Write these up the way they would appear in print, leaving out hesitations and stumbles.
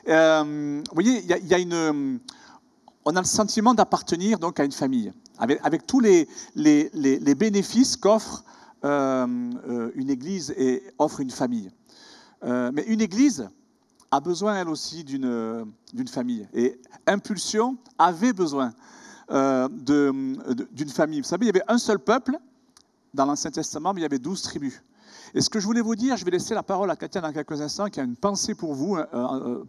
Vous voyez, on a le sentiment d'appartenir donc à une famille, avec tous les bénéfices qu'offre une église et offre une famille. Mais une église a besoin, elle aussi, d'une famille. Et Impulsion avait besoin d'une famille. Vous savez, il y avait un seul peuple dans l'Ancien Testament, mais il y avait 12 tribus. Et ce que je voulais vous dire, je vais laisser la parole à Katia dans quelques instants, qui a une pensée pour vous,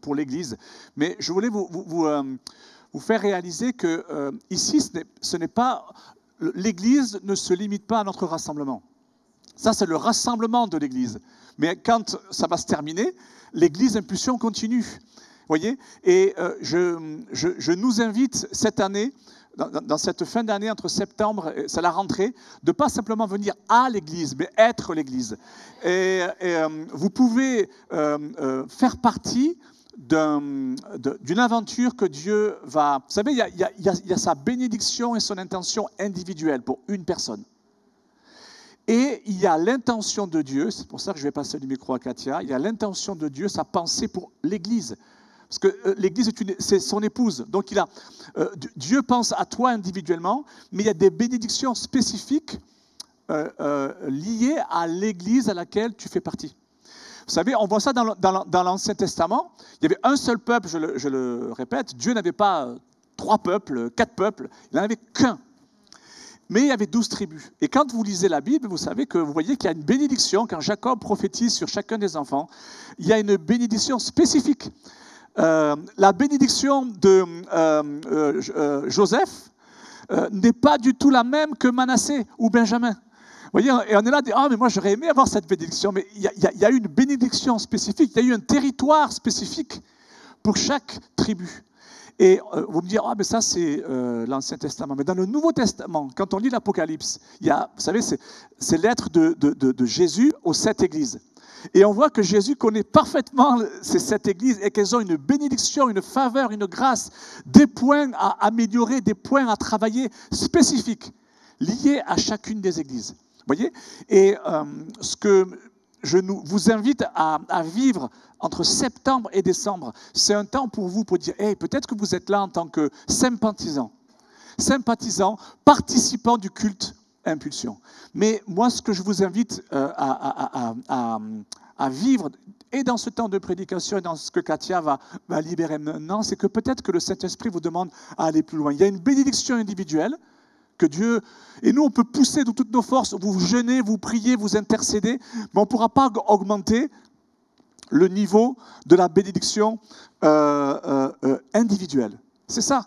pour l'Église. Mais je voulais vous faire réaliser que ici, ce n'est pas... L'Église ne se limite pas à notre rassemblement. Ça, c'est le rassemblement de l'Église. Mais quand ça va se terminer, l'Église Impulsion continue. Vous voyez? Et je nous invite cette année, dans cette fin d'année, entre septembre et c'est la rentrée, de ne pas simplement venir à l'Église, mais être l'Église. Et vous pouvez faire partie d'une aventure que Dieu va... Vous savez, il y a sa bénédiction et son intention individuelle pour une personne. Et il y a l'intention de Dieu, c'est pour ça que je vais passer le micro à Katia, il y a l'intention de Dieu, sa pensée pour l'Église. Parce que l'Église, c'est son épouse. Donc Dieu pense à toi individuellement, mais il y a des bénédictions spécifiques liées à l'Église à laquelle tu fais partie. Vous savez, on voit ça dans l'Ancien Testament. Il y avait un seul peuple, je le répète. Dieu n'avait pas 3 peuples, 4 peuples. Il n'en avait qu'un. Mais il y avait 12 tribus. Et quand vous lisez la Bible, vous savez que vous voyez qu'il y a une bénédiction. Quand Jacob prophétise sur chacun des enfants, il y a une bénédiction spécifique. La bénédiction de Joseph n'est pas du tout la même que Manassé ou Benjamin. Vous voyez, et on est là, mais moi j'aurais aimé avoir cette bénédiction, mais il y a eu une bénédiction spécifique, il y a eu un territoire spécifique pour chaque tribu. Et vous me direz, mais ça c'est l'Ancien Testament. Mais dans le Nouveau Testament, quand on lit l'Apocalypse, il y a, vous savez, c'est l'être de Jésus aux 7 églises. Et on voit que Jésus connaît parfaitement ces 7 églises et qu'elles ont une bénédiction, une faveur, une grâce, des points à améliorer, des points à travailler spécifiques, liés à chacune des églises. Vous voyez? Et ce que je vous invite à vivre entre septembre et décembre, c'est un temps pour vous pour dire, peut-être que vous êtes là en tant que sympathisant, participant du culte Impulsion. Mais moi, ce que je vous invite à vivre, et dans ce temps de prédication, et dans ce que Katia va libérer maintenant, c'est que peut-être que le Saint-Esprit vous demande à aller plus loin. Il y a une bénédiction individuelle que Dieu... Et nous, on peut pousser de toutes nos forces, vous jeûnez, vous priez, vous intercédez, mais on ne pourra pas augmenter le niveau de la bénédiction individuelle. C'est ça.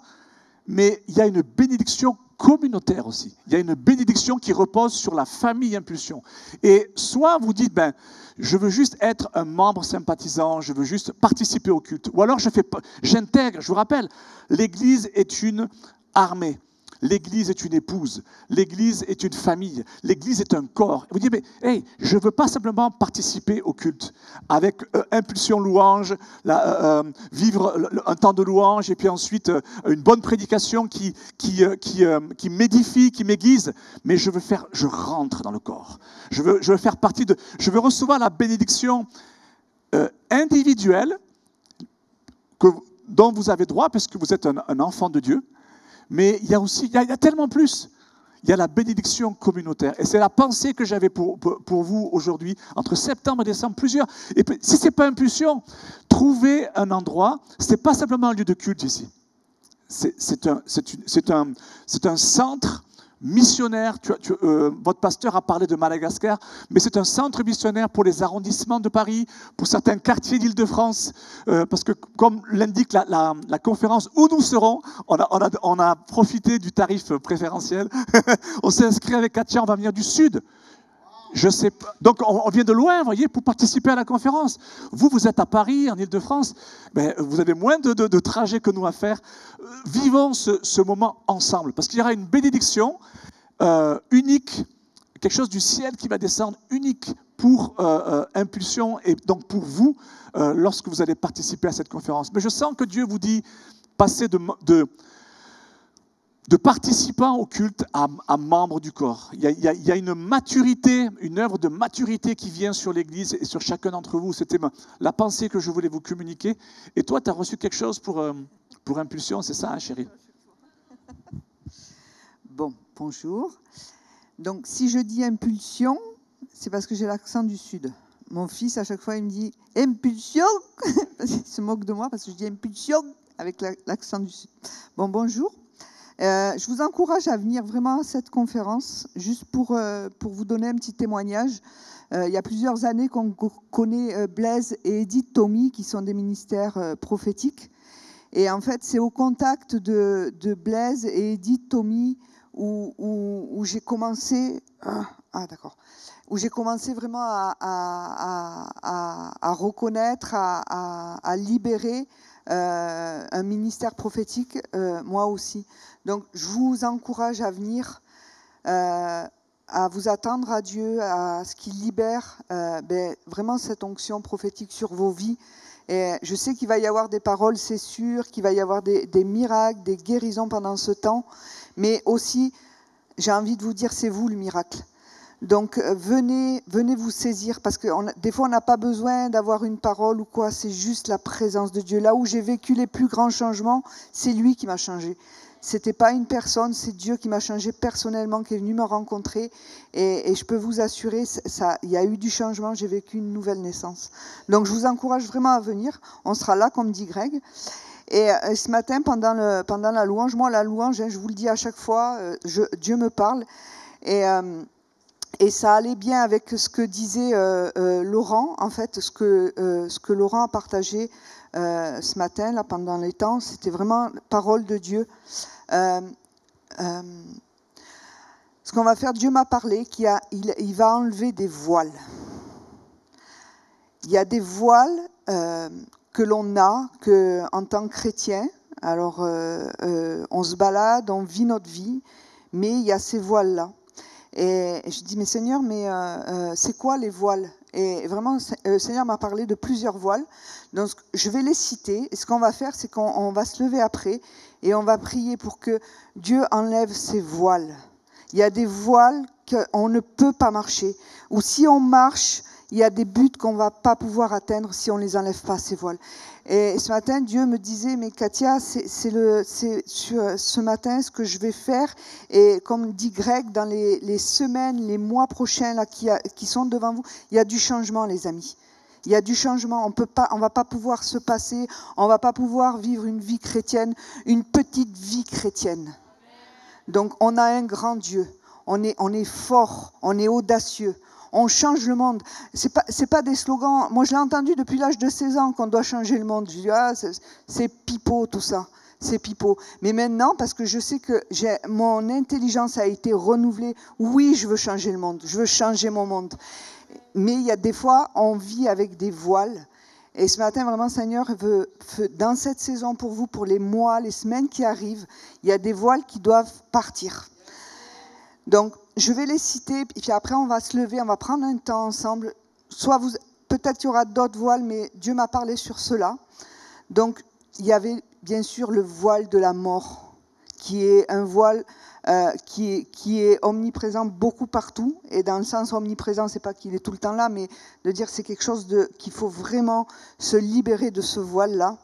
Mais il y a une bénédiction communautaire aussi. Il y a une bénédiction qui repose sur la famille Impulsion. Et soit vous dites, je veux juste être un membre sympathisant, je veux juste participer au culte. Ou alors j'intègre, je vous rappelle, l'Église est une armée. L'Église est une épouse, l'Église est une famille, l'Église est un corps. Vous dites, je ne veux pas simplement participer au culte avec impulsion louange, vivre un temps de louange et puis ensuite une bonne prédication qui m'édifie, qui m'aiguise, mais je rentre dans le corps. Je veux faire partie je veux recevoir la bénédiction individuelle dont vous avez droit parce que vous êtes un enfant de Dieu. Mais il y a aussi, il y a tellement plus. Il y a la bénédiction communautaire. Et c'est la pensée que j'avais pour vous aujourd'hui, entre septembre et décembre, plusieurs. Et si ce n'est pas Impulsion, trouvez un endroit. Ce n'est pas simplement un lieu de culte ici. C'est un centre missionnaire. Votre pasteur a parlé de Madagascar, mais c'est un centre missionnaire pour les arrondissements de Paris, pour certains quartiers d'Île-de-France, parce que comme l'indique la conférence où nous serons, on a profité du tarif préférentiel. On s'est inscrit avec Katia, on va venir du sud. Je sais pas. Donc on vient de loin, vous voyez, pour participer à la conférence. Vous êtes à Paris, en Île-de-France, vous avez moins de trajets que nous à faire. Vivons ce moment ensemble, parce qu'il y aura une bénédiction unique, quelque chose du ciel qui va descendre unique pour Impulsion et donc pour vous lorsque vous allez participer à cette conférence. Mais je sens que Dieu vous dit, passez de participants au culte à membres du corps. Il y a une maturité, une œuvre de maturité qui vient sur l'Église et sur chacun d'entre vous. C'était la pensée que je voulais vous communiquer. Et toi, tu as reçu quelque chose pour Impulsion, c'est ça, hein, chérie? Bon, bonjour. Donc, si je dis Impulsion, c'est parce que j'ai l'accent du Sud. Mon fils, à chaque fois, il me dit « Impulsion !» Il se moque de moi parce que je dis « Impulsion !» avec l'accent du Sud. Bon, bonjour. Je vous encourage à venir vraiment à cette conférence, juste pour vous donner un petit témoignage. Il y a plusieurs années qu'on connaît Blaise et Edith Tommy, qui sont des ministères prophétiques. Et en fait, c'est au contact de Blaise et Edith Tommy où j'ai commencé... où j'ai commencé vraiment à reconnaître, à libérer un ministère prophétique, moi aussi. Donc, je vous encourage à venir, à vous attendre à Dieu, à ce qu'il libère vraiment cette onction prophétique sur vos vies. Et je sais qu'il va y avoir des paroles, c'est sûr, qu'il va y avoir des miracles, des guérisons pendant ce temps, mais aussi, j'ai envie de vous dire, c'est vous le miracle. Donc, venez vous saisir, parce que des fois, on n'a pas besoin d'avoir une parole ou quoi, c'est juste la présence de Dieu. Là où j'ai vécu les plus grands changements, c'est lui qui m'a changé. C'était pas une personne, c'est Dieu qui m'a changé personnellement, qui est venu me rencontrer. Et je peux vous assurer, il y a eu du changement, j'ai vécu une nouvelle naissance. Donc, je vous encourage vraiment à venir. On sera là, comme dit Greg. Et ce matin, pendant la louange, moi, la louange, je vous le dis à chaque fois, Dieu me parle. Et ça allait bien avec ce que disait Laurent, en fait, ce que Laurent a partagé ce matin, là, pendant les temps, c'était vraiment parole de Dieu. Ce qu'on va faire, Dieu m'a parlé qu'il va enlever des voiles. Il y a des voiles que l'on a en tant que chrétien. Alors, on se balade, on vit notre vie, mais il y a ces voiles-là. Et je dis, mais Seigneur, c'est quoi les voiles? Et vraiment, le Seigneur m'a parlé de plusieurs voiles. Donc, je vais les citer. Et ce qu'on va faire, c'est qu'on va se lever après et on va prier pour que Dieu enlève ces voiles. Il y a des voiles qu'on ne peut pas marcher. Ou si on marche, il y a des buts qu'on ne va pas pouvoir atteindre si on ne les enlève pas, ces voiles. Et ce matin, Dieu me disait, mais Katia, c'est ce matin ce que je vais faire. Et comme dit Greg, dans les semaines, les mois prochains là, qui sont devant vous, il y a du changement, les amis. Il y a du changement. On va pas pouvoir se passer, on ne va pas pouvoir vivre une vie chrétienne, une petite vie chrétienne. Donc, on a un grand Dieu. On est fort, on est audacieux. On change le monde. C'est pas des slogans. Moi, je l'ai entendu depuis l'âge de 16 ans qu'on doit changer le monde. Je dis, c'est pipeau tout ça. C'est pipeau. Mais maintenant, parce que je sais que mon intelligence a été renouvelée, oui, je veux changer le monde. Je veux changer mon monde. Mais il y a des fois, on vit avec des voiles. Et ce matin, vraiment, Seigneur veut, dans cette saison pour vous, pour les mois, les semaines qui arrivent, il y a des voiles qui doivent partir. Donc, je vais les citer, et puis après, on va se lever, on va prendre un temps ensemble. Peut-être qu'il y aura d'autres voiles, mais Dieu m'a parlé sur cela. Donc, il y avait bien sûr le voile de la mort, qui est un voile qui est omniprésent beaucoup partout. Et dans le sens omniprésent, c'est pas qu'il est tout le temps là, mais de dire que c'est quelque chose qu'il faut vraiment se libérer de ce voile-là.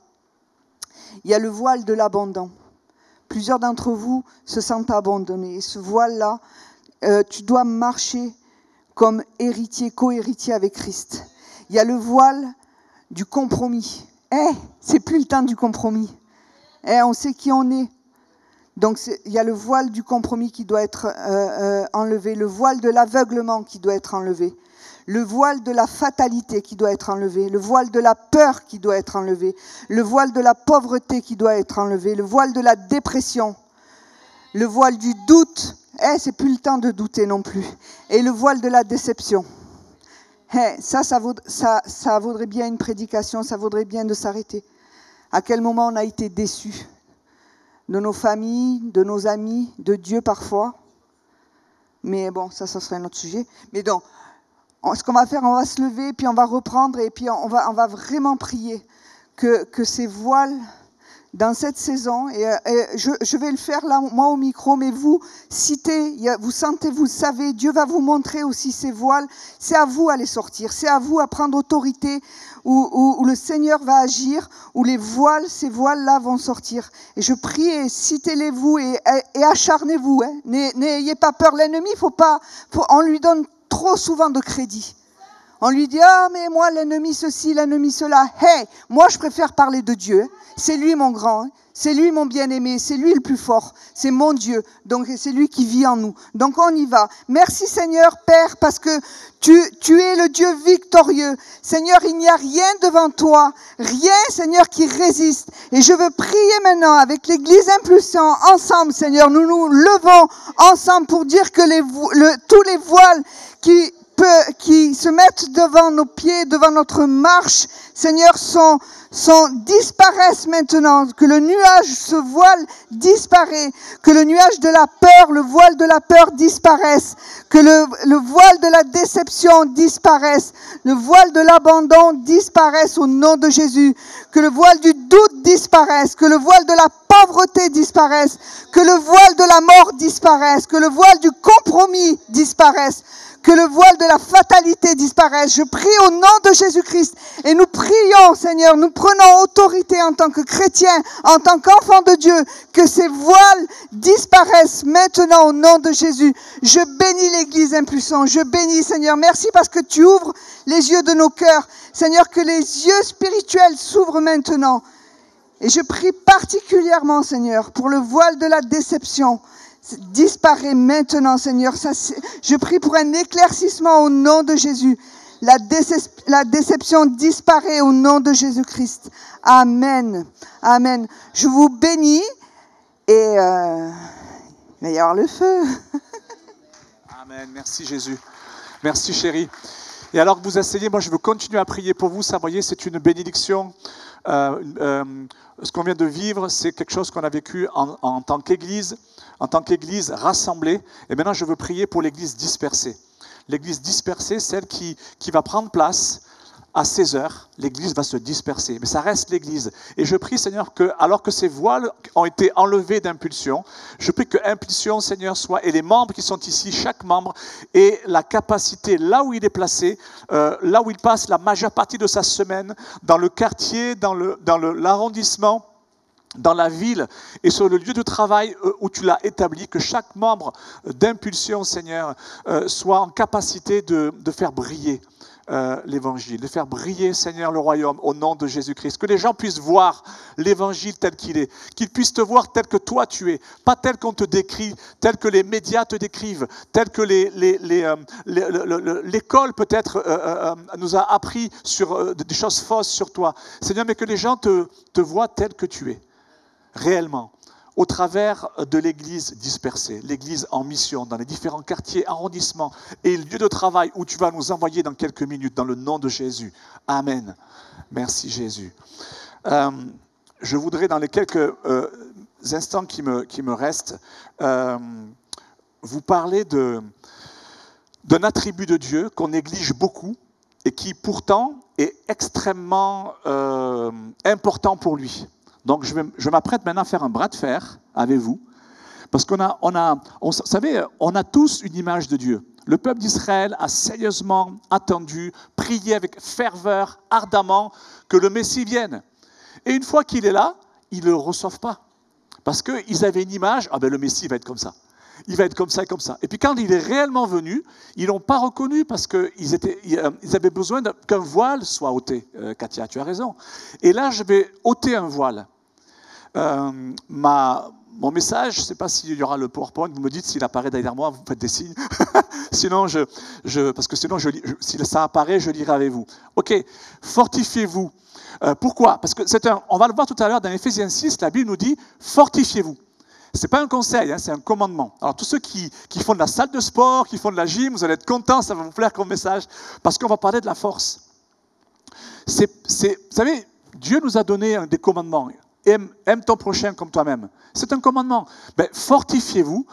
Il y a le voile de l'abandon. Plusieurs d'entre vous se sentent abandonnés. Et ce voile-là, tu dois marcher comme héritier, co-héritier avec Christ. Il y a le voile du compromis. C'est plus le temps du compromis. On sait qui on est. Donc il y a le voile du compromis qui doit être enlevé, le voile de l'aveuglement qui doit être enlevé, le voile de la fatalité qui doit être enlevé, le voile de la peur qui doit être enlevé, le voile de la pauvreté qui doit être enlevé, le voile de la dépression, le voile du doute. C'est plus le temps de douter non plus. Et le voile de la déception. Ça vaudrait bien une prédication, ça vaudrait bien de s'arrêter. À quel moment on a été déçus de nos familles, de nos amis, de Dieu parfois. Mais bon, ça serait un autre sujet. Mais donc, ce qu'on va faire, on va se lever, puis on va reprendre, et puis on va vraiment prier que ces voiles dans cette saison, et je vais le faire là, moi au micro, mais vous citez, vous sentez, vous savez, Dieu va vous montrer aussi ces voiles, c'est à vous à les sortir, c'est à vous à prendre autorité, où le Seigneur va agir, où les voiles, ces voiles-là vont sortir. Et je prie, et citez-les vous, et acharnez-vous, hein. N'ayez pas peur, l'ennemi, on lui donne trop souvent de crédit. On lui dit, ah mais moi l'ennemi ceci, l'ennemi cela. Hey, moi je préfère parler de Dieu. C'est lui mon grand, c'est lui mon bien-aimé, c'est lui le plus fort, c'est mon Dieu. Donc c'est lui qui vit en nous. Donc on y va. Merci Seigneur Père, parce que tu es le Dieu victorieux. Seigneur, il n'y a rien devant toi, rien Seigneur qui résiste. Et je veux prier maintenant avec l'Église Impulsion, ensemble Seigneur, nous nous levons ensemble pour dire que tous les voiles qui se mettent devant nos pieds, devant notre marche, Seigneur, disparaissent maintenant, que le nuage, ce voile disparaît, que le nuage de la peur, le voile de la peur disparaisse, que le voile de la déception disparaisse, le voile de l'abandon disparaisse au nom de Jésus, que le voile du doute disparaisse, que le voile de la pauvreté disparaisse, que le voile de la mort disparaisse, que le voile du compromis disparaisse, que le voile de la fatalité disparaisse. Je prie au nom de Jésus-Christ et nous prions, Seigneur, nous prenons autorité en tant que chrétiens, en tant qu'enfants de Dieu, que ces voiles disparaissent maintenant au nom de Jésus. Je bénis l'Église Impulsion, je bénis, Seigneur. Merci parce que tu ouvres les yeux de nos cœurs. Seigneur, que les yeux spirituels s'ouvrent maintenant. Et je prie particulièrement, Seigneur, pour le voile de la déception. Disparaît maintenant, Seigneur. Je prie pour un éclaircissement au nom de Jésus. La déception disparaît au nom de Jésus-Christ. Amen. Amen. Je vous bénis et il va y avoir le feu. Amen. Merci Jésus. Merci chérie. Et alors que vous asseyez, moi je veux continuer à prier pour vous. Ça, vous voyez, c'est une bénédiction. Ce qu'on vient de vivre, c'est quelque chose qu'on a vécu en tant qu'Église rassemblée. Et maintenant, je veux prier pour l'Église dispersée. L'Église dispersée, celle qui va prendre place à 16h, l'Église va se disperser. Mais ça reste l'Église. Et je prie, Seigneur, alors que ces voiles ont été enlevées d'Impulsion, je prie que Impulsion, Seigneur, soit, et les membres qui sont ici, chaque membre, ait la capacité, là où il est placé, là où il passe la majeure partie de sa semaine, dans le quartier, dans l'arrondissement, dans la ville et sur le lieu de travail où tu l'as établi, que chaque membre d'Impulsion, Seigneur, soit en capacité de faire briller l'Évangile, de faire briller, Seigneur, le royaume au nom de Jésus-Christ. Que les gens puissent voir l'Évangile tel qu'il est, qu'ils puissent te voir tel que toi tu es, pas tel qu'on te décrit, tel que les médias te décrivent, tel que l'école peut-être nous a appris sur des choses fausses sur toi. Seigneur, mais que les gens te voient tel que tu es, réellement, au travers de l'Église dispersée, l'Église en mission, dans les différents quartiers, arrondissements et lieux de travail où tu vas nous envoyer dans quelques minutes, dans le nom de Jésus. Amen. Merci Jésus. Je voudrais, dans les quelques instants qui me restent, vous parler d'un attribut de Dieu qu'on néglige beaucoup et qui pourtant est extrêmement important pour lui. Donc, je m'apprête maintenant à faire un bras de fer avec vous, parce vous savez, on a tous une image de Dieu. Le peuple d'Israël a sérieusement attendu, prié avec ferveur, ardemment, que le Messie vienne. Et une fois qu'il est là, ils ne le reçoivent pas, parce qu'ils avaient une image, ah ben le Messie va être comme ça. Il va être comme ça et comme ça. Et puis quand il est réellement venu, ils ne l'ont pas reconnu parce qu'ils avaient besoin qu'un voile soit ôté. Katia, tu as raison. Et là, je vais ôter un voile. Mon message, je ne sais pas s'il y aura le PowerPoint, vous me dites s'il apparaît derrière moi, vous faites des signes. Sinon, parce que sinon, si ça apparaît, je lirai avec vous. Ok, fortifiez-vous. Pourquoi? Parce que on va le voir tout à l'heure dans Éphésiens 6, la Bible nous dit fortifiez-vous. Ce n'est pas un conseil, hein, c'est un commandement. Alors tous ceux qui font de la salle de sport, qui font de la gym, vous allez être contents, ça va vous plaire comme message, parce qu'on va parler de la force. Vous savez, Dieu nous a donné des commandements. Aime ton prochain comme toi-même. C'est un commandement. Ben, fortifiez-vous,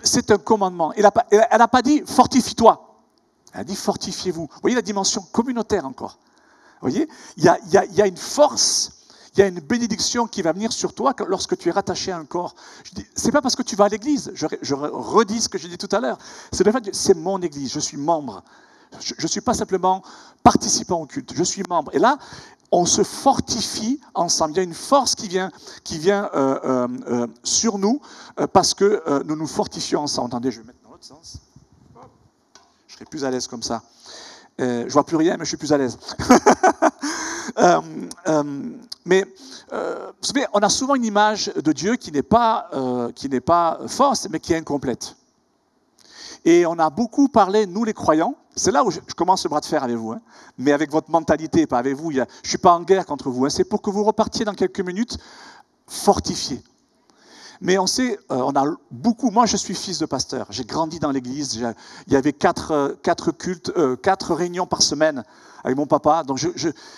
c'est un commandement. Elle n'a pas dit fortifie-toi. Elle a dit fortifiez-vous. Vous voyez la dimension communautaire encore. Vous voyez, il y a une force. il y a une bénédiction qui va venir sur toi lorsque tu es rattaché à un corps. Ce n'est pas parce que tu vas à l'église, je redis ce que j'ai dit tout à l'heure, c'est le fait que c'est mon église, je suis membre. Je ne suis pas simplement participant au culte, je suis membre. Et là, on se fortifie ensemble. Il y a une force qui vient sur nous parce que nous nous fortifions ensemble. Attendez, je vais mettre dans l'autre sens. Je serai plus à l'aise comme ça. Je vois plus rien, mais je suis plus à l'aise. Mais vous savez, on a souvent une image de Dieu qui n'est pas fausse, mais qui est incomplète. Et on a beaucoup parlé, nous les croyants, c'est là où je commence le bras de fer avec vous, hein, mais avec votre mentalité, pas avec vous. Je ne suis pas en guerre contre vous, hein, c'est pour que vous repartiez dans quelques minutes fortifiés. Mais on sait, on a beaucoup, moi je suis fils de pasteur, j'ai grandi dans l'église, il y avait 4 cultes, 4 réunions par semaine avec mon papa, donc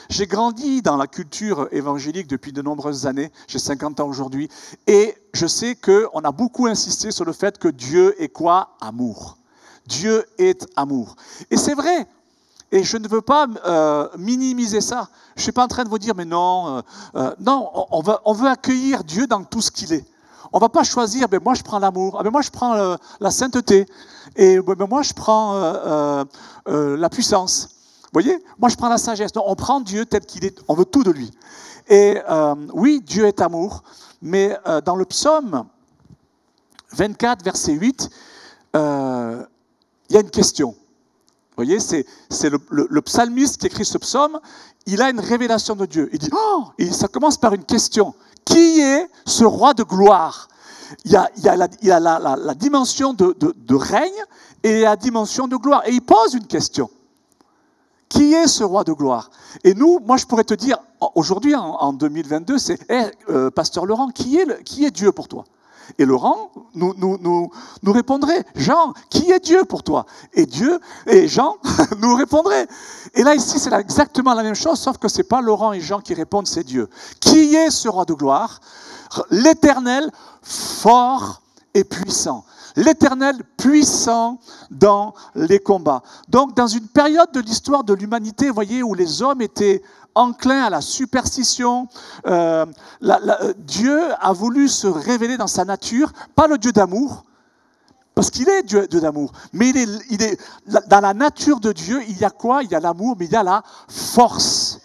j'ai grandi dans la culture évangélique depuis de nombreuses années, j'ai 50 ans aujourd'hui, et je sais qu'on a beaucoup insisté sur le fait que Dieu est quoi? Amour. Dieu est amour. Et c'est vrai, et je ne veux pas minimiser ça, je ne suis pas en train de vous dire, mais non, non, on veut accueillir Dieu dans tout ce qu'il est. On ne va pas choisir, ben moi je prends l'amour, ben moi je prends la sainteté, et ben moi je prends la puissance. Vous voyez? Moi je prends la sagesse. Non, on prend Dieu tel qu'il est, on veut tout de lui. Et oui, Dieu est amour, mais dans le psaume 24, verset 8, il y a une question. Vous voyez, c'est le psalmiste qui écrit ce psaume, il a une révélation de Dieu. Il dit, oh, et ça commence par une question. Qui est ce roi de gloire? Il y a la dimension de règne et la dimension de gloire. Et il pose une question. Qui est ce roi de gloire? Et nous, moi je pourrais te dire, aujourd'hui en 2022, c'est Pasteur Laurent, qui est Dieu pour toi? Et Laurent nous répondrait, Jean, qui est Dieu pour toi? Et Jean nous répondrait. Et là, ici, c'est exactement la même chose, sauf que ce n'est pas Laurent et Jean qui répondent, c'est Dieu. Qui est ce roi de gloire? L'Éternel, fort et puissant. L'Éternel, puissant dans les combats. Donc, dans une période de l'histoire de l'humanité, vous voyez, où les hommes étaient enclin à la superstition. Dieu a voulu se révéler dans sa nature, pas le Dieu d'amour, parce qu'il est Dieu d'amour, mais il est dans la nature de Dieu, il y a quoi? Il y a l'amour, mais il y a la force.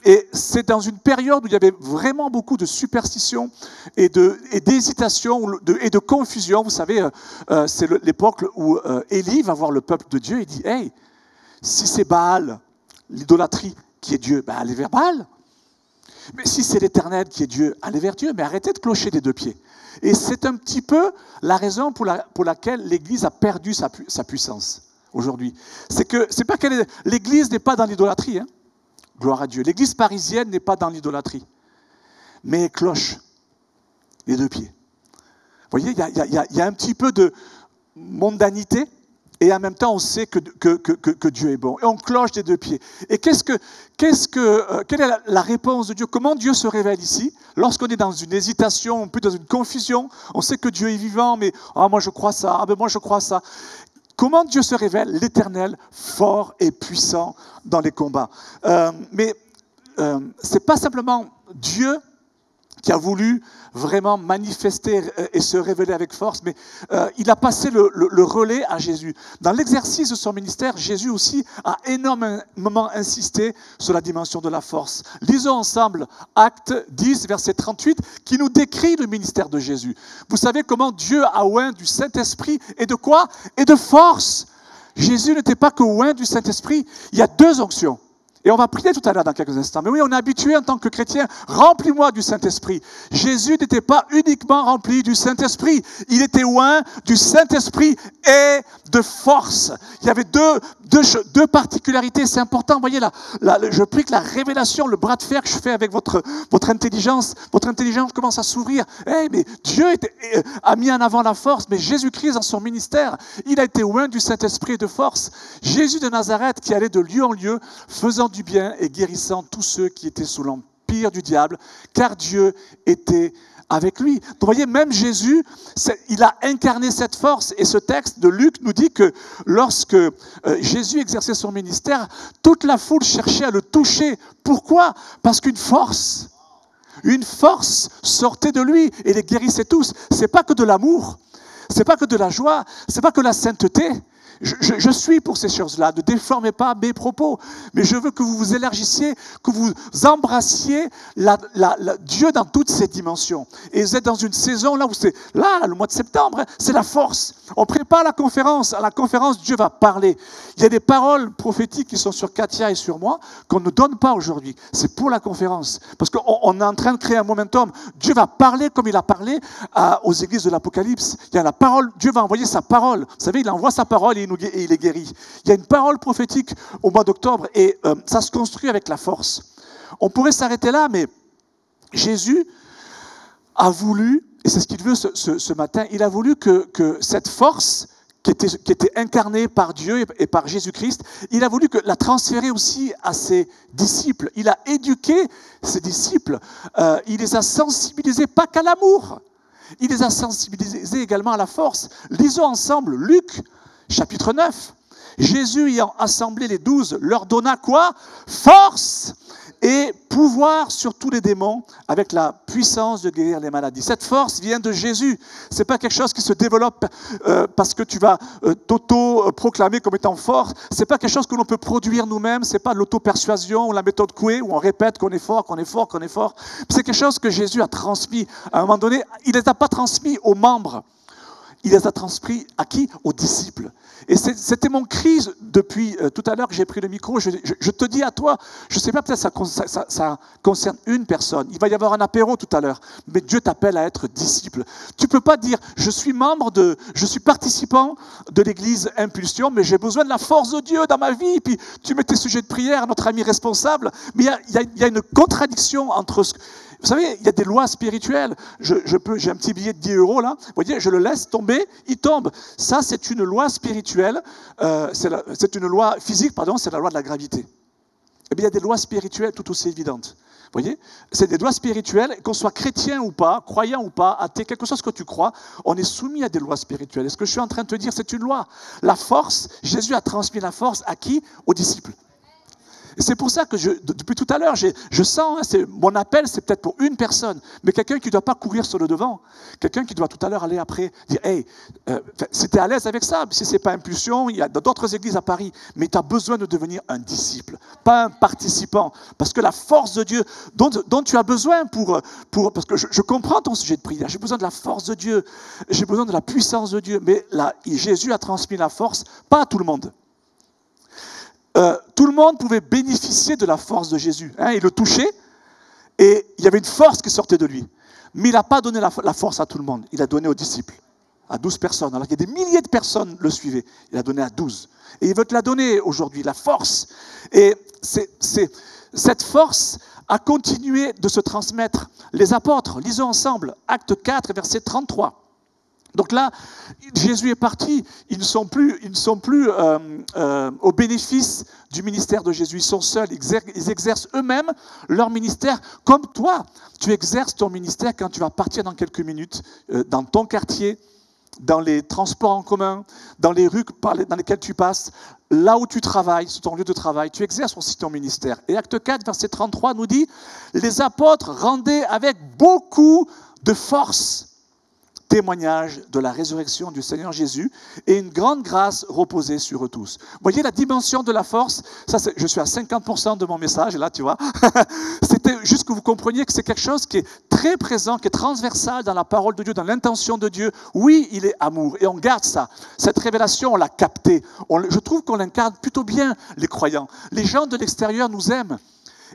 Et c'est dans une période où il y avait vraiment beaucoup de superstition et d'hésitation et de confusion. Vous savez, c'est l'époque où Élie va voir le peuple de Dieu et dit « Hey, si c'est Baal, l'idolâtrie, qui est Dieu, ben allez vers Baal. Mais si c'est l'Éternel qui est Dieu, allez vers Dieu, mais arrêtez de clocher des deux pieds. » Et c'est un petit peu la raison pour laquelle l'Église a perdu sa puissance aujourd'hui. C'est pas que l'Église n'est pas dans l'idolâtrie, hein. Gloire à Dieu. L'Église parisienne n'est pas dans l'idolâtrie, mais elle cloche les deux pieds. Vous voyez, il y a un petit peu de mondanité, et en même temps, on sait que Dieu est bon. Et on cloche des deux pieds. Et quelle est la réponse de Dieu? Comment Dieu se révèle ici? Lorsqu'on est dans une hésitation, un peu dans une confusion, on sait que Dieu est vivant, mais moi je crois ça, ben moi je crois ça. Comment Dieu se révèle? L'Éternel, fort et puissant dans les combats. Mais ce n'est pas simplement Dieu qui a voulu vraiment manifester et se révéler avec force, mais il a passé le relais à Jésus. Dans l'exercice de son ministère, Jésus aussi a énormément insisté sur la dimension de la force. Lisons ensemble Actes 10, verset 38, qui nous décrit le ministère de Jésus. Vous savez comment Dieu a oint du Saint-Esprit et de quoi? Et de force. Jésus n'était pas que oint du Saint-Esprit, il y a 2 onctions. Et on va prier tout à l'heure dans quelques instants. Mais oui, on est habitué en tant que chrétien, remplis-moi du Saint-Esprit. Jésus n'était pas uniquement rempli du Saint-Esprit, il était oint du Saint-Esprit et de force. Il y avait deux particularités, c'est important. Vous voyez, je prie que la révélation, le bras de fer que je fais avec votre intelligence commence à s'ouvrir. Hey, mais Dieu a mis en avant la force, mais Jésus-Christ dans son ministère, il a été oint du Saint-Esprit et de force. Jésus de Nazareth qui allait de lieu en lieu, faisant du bien et guérissant tous ceux qui étaient sous l'empire spire du diable, car Dieu était avec lui. Donc vous voyez, même Jésus, il a incarné cette force. Et ce texte de Luc nous dit que lorsque Jésus exerçait son ministère, toute la foule cherchait à le toucher. Pourquoi? Parce qu'une force sortait de lui et les guérissait tous. C'est pas que de l'amour, c'est pas que de la joie, c'est pas que la sainteté. Je suis pour ces choses-là. Ne déformez pas mes propos. Mais je veux que vous vous élargissiez, que vous embrassiez Dieu dans toutes ses dimensions. Et vous êtes dans une saison là où c'est, là, le mois de septembre, hein, c'est la force. On prépare la conférence. À la conférence, Dieu va parler. Il y a des paroles prophétiques qui sont sur Katia et sur moi qu'on ne donne pas aujourd'hui. C'est pour la conférence. Parce qu'on est en train de créer un momentum. Dieu va parler comme il a parlé aux églises de l'Apocalypse. Il y a la parole. Dieu va envoyer sa parole. Vous savez, il envoie sa parole et il est guéri. Il y a une parole prophétique au mois d'octobre et ça se construit avec la force. On pourrait s'arrêter là, mais Jésus a voulu, et c'est ce qu'il veut ce matin, il a voulu que cette force qui était incarnée par Dieu et par Jésus-Christ, il a voulu la transférer aussi à ses disciples. Il a éduqué ses disciples, il les a sensibilisés, pas qu'à l'amour, il les a sensibilisés également à la force. Lisons ensemble Luc, chapitre 9, Jésus ayant assemblé les 12, leur donna quoi? Force et pouvoir sur tous les démons avec la puissance de guérir les maladies. Cette force vient de Jésus. C'est pas quelque chose qui se développe parce que tu vas t'auto-proclamer comme étant fort. C'est pas quelque chose que l'on peut produire nous-mêmes. C'est pas l'auto-persuasion ou la méthode Coué où on répète qu'on est fort, qu'on est fort, qu'on est fort. C'est quelque chose que Jésus a transmis. À un moment donné, il ne les a pas transmis aux membres. Il les a transmis à qui? Aux disciples. Et c'était mon cri depuis tout à l'heure que j'ai pris le micro. Je te dis à toi, je ne sais pas, peut-être ça concerne une personne. Il va y avoir un apéro tout à l'heure. Mais Dieu t'appelle à être disciple. Tu ne peux pas dire, je suis participant de l'église Impulsion, mais j'ai besoin de la force de Dieu dans ma vie. Puis tu mets tes sujets de prière à notre ami responsable. Mais il y a une contradiction entre ce... Vous savez, il y a des lois spirituelles. J'ai un petit billet de 10 € là. Vous voyez, je le laisse tomber, il tombe. Ça, c'est une loi spirituelle. C'est une loi physique, pardon, c'est la loi de la gravité. Eh bien, il y a des lois spirituelles tout aussi évidentes. Vous voyez, c'est des lois spirituelles, qu'on soit chrétien ou pas, croyant ou pas, athée, quelque chose que tu crois, on est soumis à des lois spirituelles. Et ce que je suis en train de te dire, c'est une loi. La force, Jésus a transmis la force à qui? Aux disciples. Et c'est pour ça que depuis tout à l'heure, je sens, mon appel, c'est peut-être pour une personne, mais quelqu'un qui ne doit pas courir sur le devant, quelqu'un qui doit tout à l'heure aller après, dire, hey, si tu es à l'aise avec ça, si ce n'est pas Impulsion, il y a d'autres églises à Paris, mais tu as besoin de devenir un disciple, pas un participant, parce que la force de Dieu, dont tu as besoin parce que je comprends ton sujet de prière, j'ai besoin de la force de Dieu, j'ai besoin de la puissance de Dieu, mais là, Jésus a transmis la force, pas à tout le monde. Tout le monde pouvait bénéficier de la force de Jésus. Hein, il le touchait et il y avait une force qui sortait de lui. Mais il n'a pas donné la force à tout le monde. Il a donné aux disciples, à 12 personnes. Alors qu'il y a des milliers de personnes le suivaient. Il a donné à 12. Et il veut te la donner aujourd'hui, la force. Et cette force a continué de se transmettre. Les apôtres, lisons ensemble, Acte 4, verset 33. Donc là, Jésus est parti, ils ne sont plus au bénéfice du ministère de Jésus, ils sont seuls, ils exercent eux-mêmes leur ministère comme toi. Tu exerces ton ministère quand tu vas partir dans quelques minutes, dans ton quartier, dans les transports en commun, dans les rues dans lesquelles tu passes, là où tu travailles, sur ton lieu de travail, tu exerces aussi ton ministère. Et Acte 4, verset 33 nous dit, les apôtres rendaient avec beaucoup de force témoignage de la résurrection du Seigneur Jésus et une grande grâce reposait sur eux tous. Vous voyez la dimension de la force, ça je suis à 50% de mon message, là tu vois, c'était juste que vous compreniez que c'est quelque chose qui est très présent, qui est transversal dans la parole de Dieu, dans l'intention de Dieu. Oui, il est amour et on garde ça. Cette révélation, on l'a captée. Je trouve qu'on l'incarne plutôt bien, les croyants. Les gens de l'extérieur nous aiment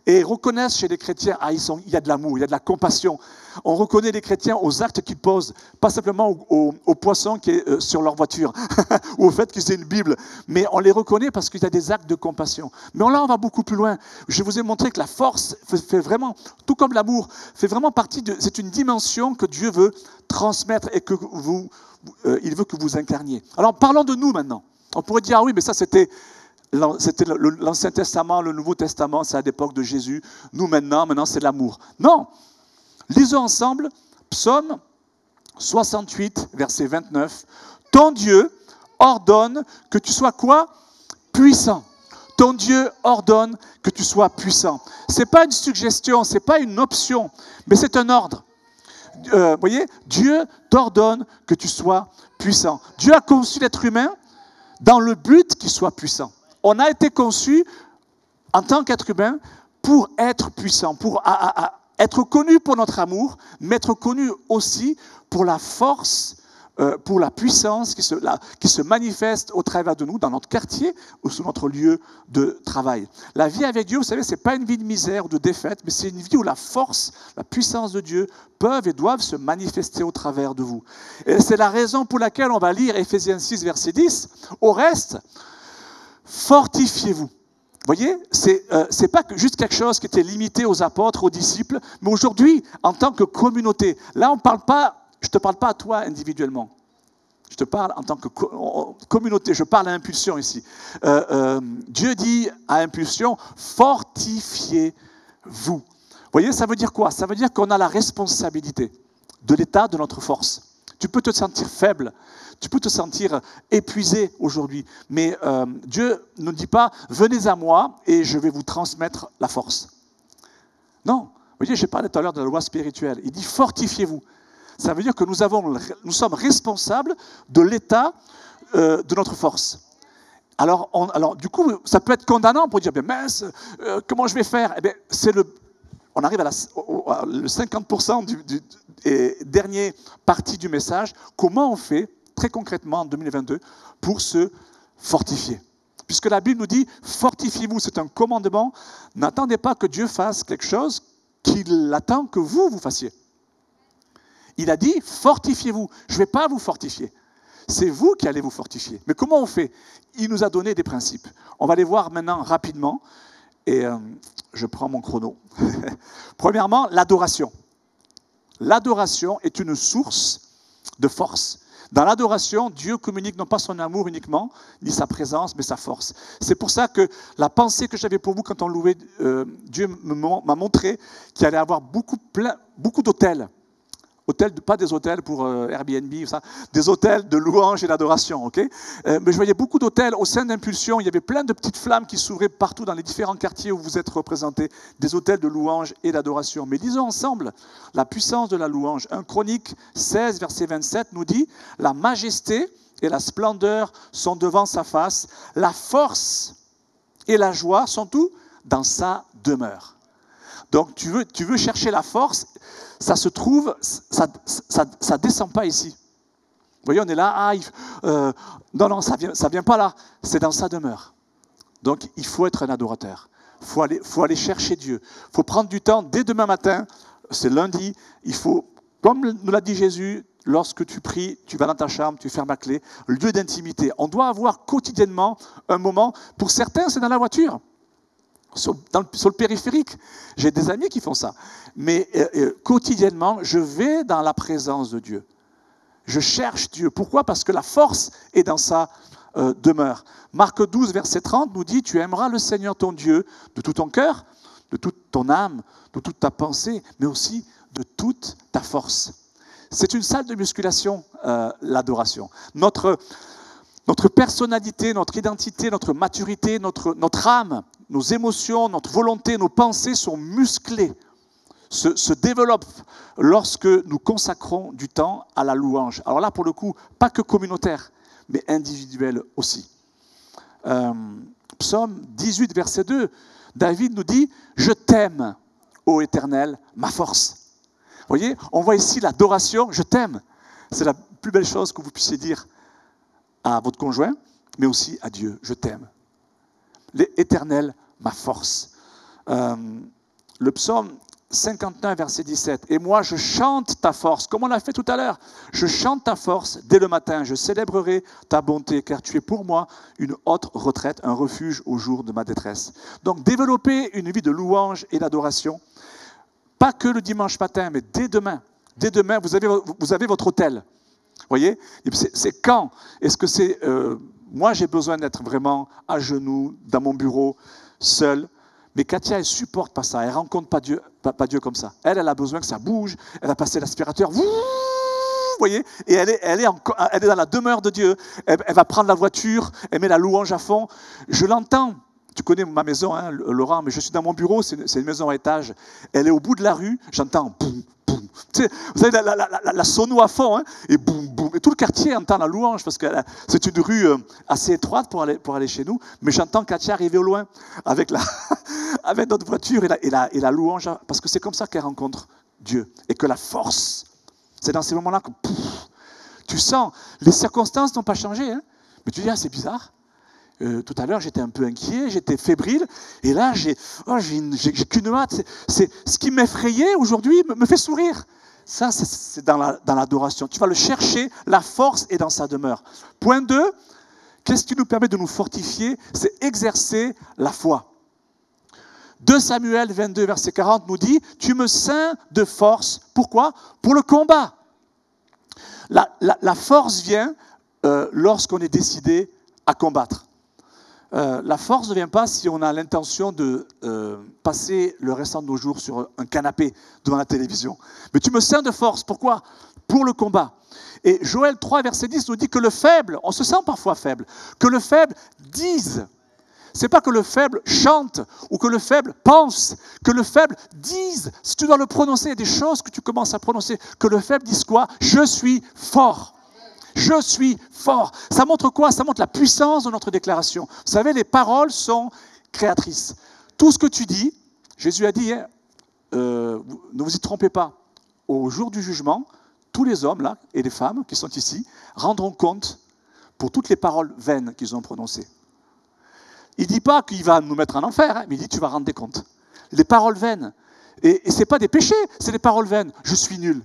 et reconnaissent chez les chrétiens, il y a de l'amour, il y a de la compassion. On reconnaît les chrétiens aux actes qu'ils posent, pas simplement au poisson qui est sur leur voiture, ou au fait qu'ils aient une Bible, mais on les reconnaît parce qu'il y a des actes de compassion. Mais là, on va beaucoup plus loin. Je vous ai montré que la force fait vraiment, tout comme l'amour, fait vraiment partie c'est une dimension que Dieu veut transmettre et que il veut que vous incarniez. Alors, parlons de nous maintenant. On pourrait dire, ah oui, mais ça c'était c'était l'Ancien Testament, le Nouveau Testament, c'est à l'époque de Jésus. Nous, maintenant c'est l'amour. Non. Lisons ensemble Psaume 68, verset 29. Ton Dieu ordonne que tu sois quoi? Puissant. Ton Dieu ordonne que tu sois puissant. Ce n'est pas une suggestion, ce n'est pas une option, mais c'est un ordre. Vous voyez, Dieu t'ordonne que tu sois puissant. Dieu a conçu l'être humain dans le but qu'il soit puissant. On a été conçu en tant qu'être humain pour être puissant, pour être connu pour notre amour, mais être connu aussi pour la force, pour la puissance qui se manifeste au travers de nous, dans notre quartier ou sur notre lieu de travail. La vie avec Dieu, vous savez, ce n'est pas une vie de misère ou de défaite, mais c'est une vie où la force, la puissance de Dieu peuvent et doivent se manifester au travers de vous. Et c'est la raison pour laquelle on va lire Éphésiens 6, verset 10. Au reste, fortifiez-vous. Vous voyez, c'est pas juste quelque chose qui était limité aux apôtres, aux disciples, mais aujourd'hui, en tant que communauté, là, je ne te parle pas à toi individuellement. Je te parle en tant que communauté, je parle à Impulsion ici. Dieu dit à Impulsion, fortifiez-vous. Vous voyez, ça veut dire quoi? Ça veut dire qu'on a la responsabilité de l'état de notre force. Tu peux te sentir faible, tu peux te sentir épuisé aujourd'hui, mais Dieu ne dit pas « venez à moi et je vais vous transmettre la force ». Non, vous voyez, j'ai parlé tout à l'heure de la loi spirituelle. Il dit « fortifiez-vous ». Ça veut dire que nous sommes responsables de l'état de notre force. Alors, du coup, ça peut être condamnant pour dire « mince, comment je vais faire ?» Eh bien, on arrive à le 50% et dernier partie du message. Comment on fait très concrètement en 2022 pour se fortifier? Puisque la Bible nous dit « fortifiez-vous », c'est un commandement. N'attendez pas que Dieu fasse quelque chose qu'il attend que vous fassiez. Il a dit « fortifiez-vous ». Je ne vais pas vous fortifier. C'est vous qui allez vous fortifier. Mais comment on fait? Il nous a donné des principes. On va les voir maintenant rapidement. Et je prends mon chrono. Premièrement, l'adoration. L'adoration est une source de force. Dans l'adoration, Dieu communique non pas son amour uniquement, ni sa présence, mais sa force. C'est pour ça que la pensée que j'avais pour vous quand on louait, Dieu m'a montré qu'il allait y avoir beaucoup d'hôtels. Pas des hôtels pour Airbnb, ça, des hôtels de louange et d'adoration. Okay, mais je voyais beaucoup d'hôtels au sein d'Impulsion. Il y avait plein de petites flammes qui s'ouvraient partout dans les différents quartiers où vous êtes représentés, des hôtels de louange et d'adoration. Mais lisons ensemble la puissance de la louange. 1 Chronique 16, verset 27 nous dit « La majesté et la splendeur sont devant sa face, la force et la joie sont où? Dans sa demeure. » Donc tu veux chercher la force, ça se trouve, ça descend pas ici. Vous voyez, on est là, non, ça vient pas là, c'est dans sa demeure. Donc il faut être un adorateur, faut aller chercher Dieu, faut prendre du temps dès demain matin, c'est lundi, il faut, comme nous l'a dit Jésus, lorsque tu pries, tu vas dans ta chambre, tu fermes la clé, lieu d'intimité. On doit avoir quotidiennement un moment, pour certains c'est dans la voiture. Sur le périphérique. J'ai des amis qui font ça. Mais quotidiennement, je vais dans la présence de Dieu. Je cherche Dieu. Pourquoi? Parce que la force est dans sa demeure. Marc 12, verset 30 nous dit « Tu aimeras le Seigneur ton Dieu de tout ton cœur, de toute ton âme, de toute ta pensée, mais aussi de toute ta force. » C'est une salle de musculation, l'adoration. Notre personnalité, notre identité, notre maturité, notre âme, nos émotions, notre volonté, nos pensées sont musclées, se développent lorsque nous consacrons du temps à la louange. Alors là, pour le coup, pas que communautaire, mais individuel aussi. Psaume 18, verset 2, David nous dit « Je t'aime, ô Éternel, ma force ». Vous voyez, on voit ici l'adoration « Je t'aime ». C'est la plus belle chose que vous puissiez dire à votre conjoint, mais aussi à Dieu. Je t'aime. L'Éternel, ma force. Le psaume 51, verset 17. Et moi, je chante ta force, comme on l'a fait tout à l'heure. Je chante ta force dès le matin. Je célébrerai ta bonté, car tu es pour moi une haute retraite, un refuge au jour de ma détresse. Donc, développer une vie de louange et d'adoration, pas que le dimanche matin, mais dès demain. Dès demain, vous avez votre hôtel. Vous voyez, c'est quand? Est-ce que c'est Moi, j'ai besoin d'être vraiment à genoux, dans mon bureau, seul. Mais Katia, elle supporte pas ça. Elle rencontre pas Dieu comme ça. Elle a besoin que ça bouge. Elle a passé l'aspirateur. Vous voyez? Et elle est dans la demeure de Dieu. Elle va prendre la voiture. Elle met la louange à fond. Je l'entends. Tu connais ma maison, hein, Laurent, mais je suis dans mon bureau. C'est une maison à étage. Elle est au bout de la rue. J'entends boum, boum. Tu sais, vous savez, la sono à fond. Hein, et boum, boum. Et tout le quartier entend la louange parce que c'est une rue assez étroite pour aller chez nous. Mais j'entends Katia arriver au loin avec notre voiture et la louange. Parce que c'est comme ça qu'elle rencontre Dieu. Et que la force, c'est dans ces moments-là que tu sens. Les circonstances n'ont pas changé. Hein, mais tu dis, ah, c'est bizarre. Tout à l'heure, j'étais un peu inquiet, j'étais fébrile. Et là, j'ai qu'une hâte. Ce qui m'effrayait aujourd'hui me fait sourire. Ça, c'est dans l'adoration. Tu vas le chercher, la force est dans sa demeure. Point 2, qu'est-ce qui nous permet de nous fortifier? C'est exercer la foi. 2 Samuel 22, verset 40 nous dit, « Tu me ceins de force. » Pourquoi? Pour le combat. La force vient lorsqu'on est décidé à combattre. La force ne vient pas si on a l'intention de passer le restant de nos jours sur un canapé devant la télévision. Mais tu me ceins de force. Pourquoi? Pour le combat. Et Joël 3, verset 10 nous dit que le faible, on se sent parfois faible, que le faible dise. C'est pas que le faible chante ou que le faible pense, que le faible dise. Si tu dois le prononcer, il y a des choses que tu commences à prononcer. Que le faible dise quoi? Je suis fort. Je suis fort. Ça montre quoi? Ça montre la puissance de notre déclaration. Vous savez, les paroles sont créatrices. Tout ce que tu dis, Jésus a dit, hein, ne vous y trompez pas, au jour du jugement, tous les hommes là et les femmes qui sont ici rendront compte pour toutes les paroles vaines qu'ils ont prononcées. Il ne dit pas qu'il va nous mettre en enfer, hein, mais il dit tu vas rendre des comptes. Les paroles vaines. Et ce n'est pas des péchés, c'est des paroles vaines. Je suis nul.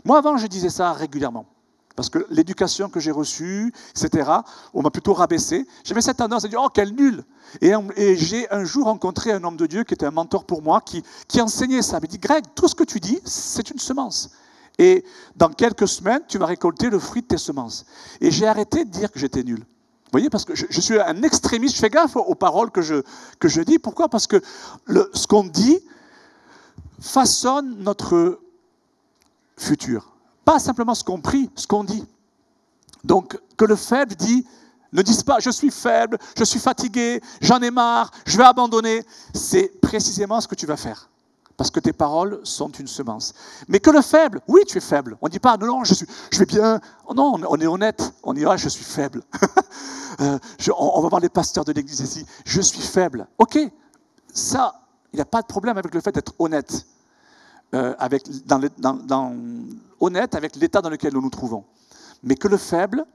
Moi avant, je disais ça régulièrement. Parce que l'éducation que j'ai reçue, etc., on m'a plutôt rabaissé. J'avais cette tendance à dire « Oh, quel nul !» Et j'ai un jour rencontré un homme de Dieu qui était un mentor pour moi, qui enseignait ça. Il m'a dit « Greg, tout ce que tu dis, c'est une semence. Et dans quelques semaines, tu vas récolter le fruit de tes semences. » Et j'ai arrêté de dire que j'étais nul. Vous voyez, parce que je suis un extrémiste, je fais gaffe aux paroles que je dis. Pourquoi? Parce que ce qu'on dit façonne notre futur. Pas simplement ce qu'on prie, ce qu'on dit. Donc, que le faible dit, ne dise pas « je suis faible, je suis fatigué, j'en ai marre, je vais abandonner ». C'est précisément ce que tu vas faire. Parce que tes paroles sont une semence. Mais que le faible, oui, tu es faible. On ne dit pas « non, je vais bien ». Non, on est honnête. On dit « ah, je suis faible ». On va voir les pasteurs de l'église ici. « Je suis faible ». Ok, ça, il n'y a pas de problème avec le fait d'être honnête. Honnête avec l'état dans lequel nous nous trouvons. Mais que le faible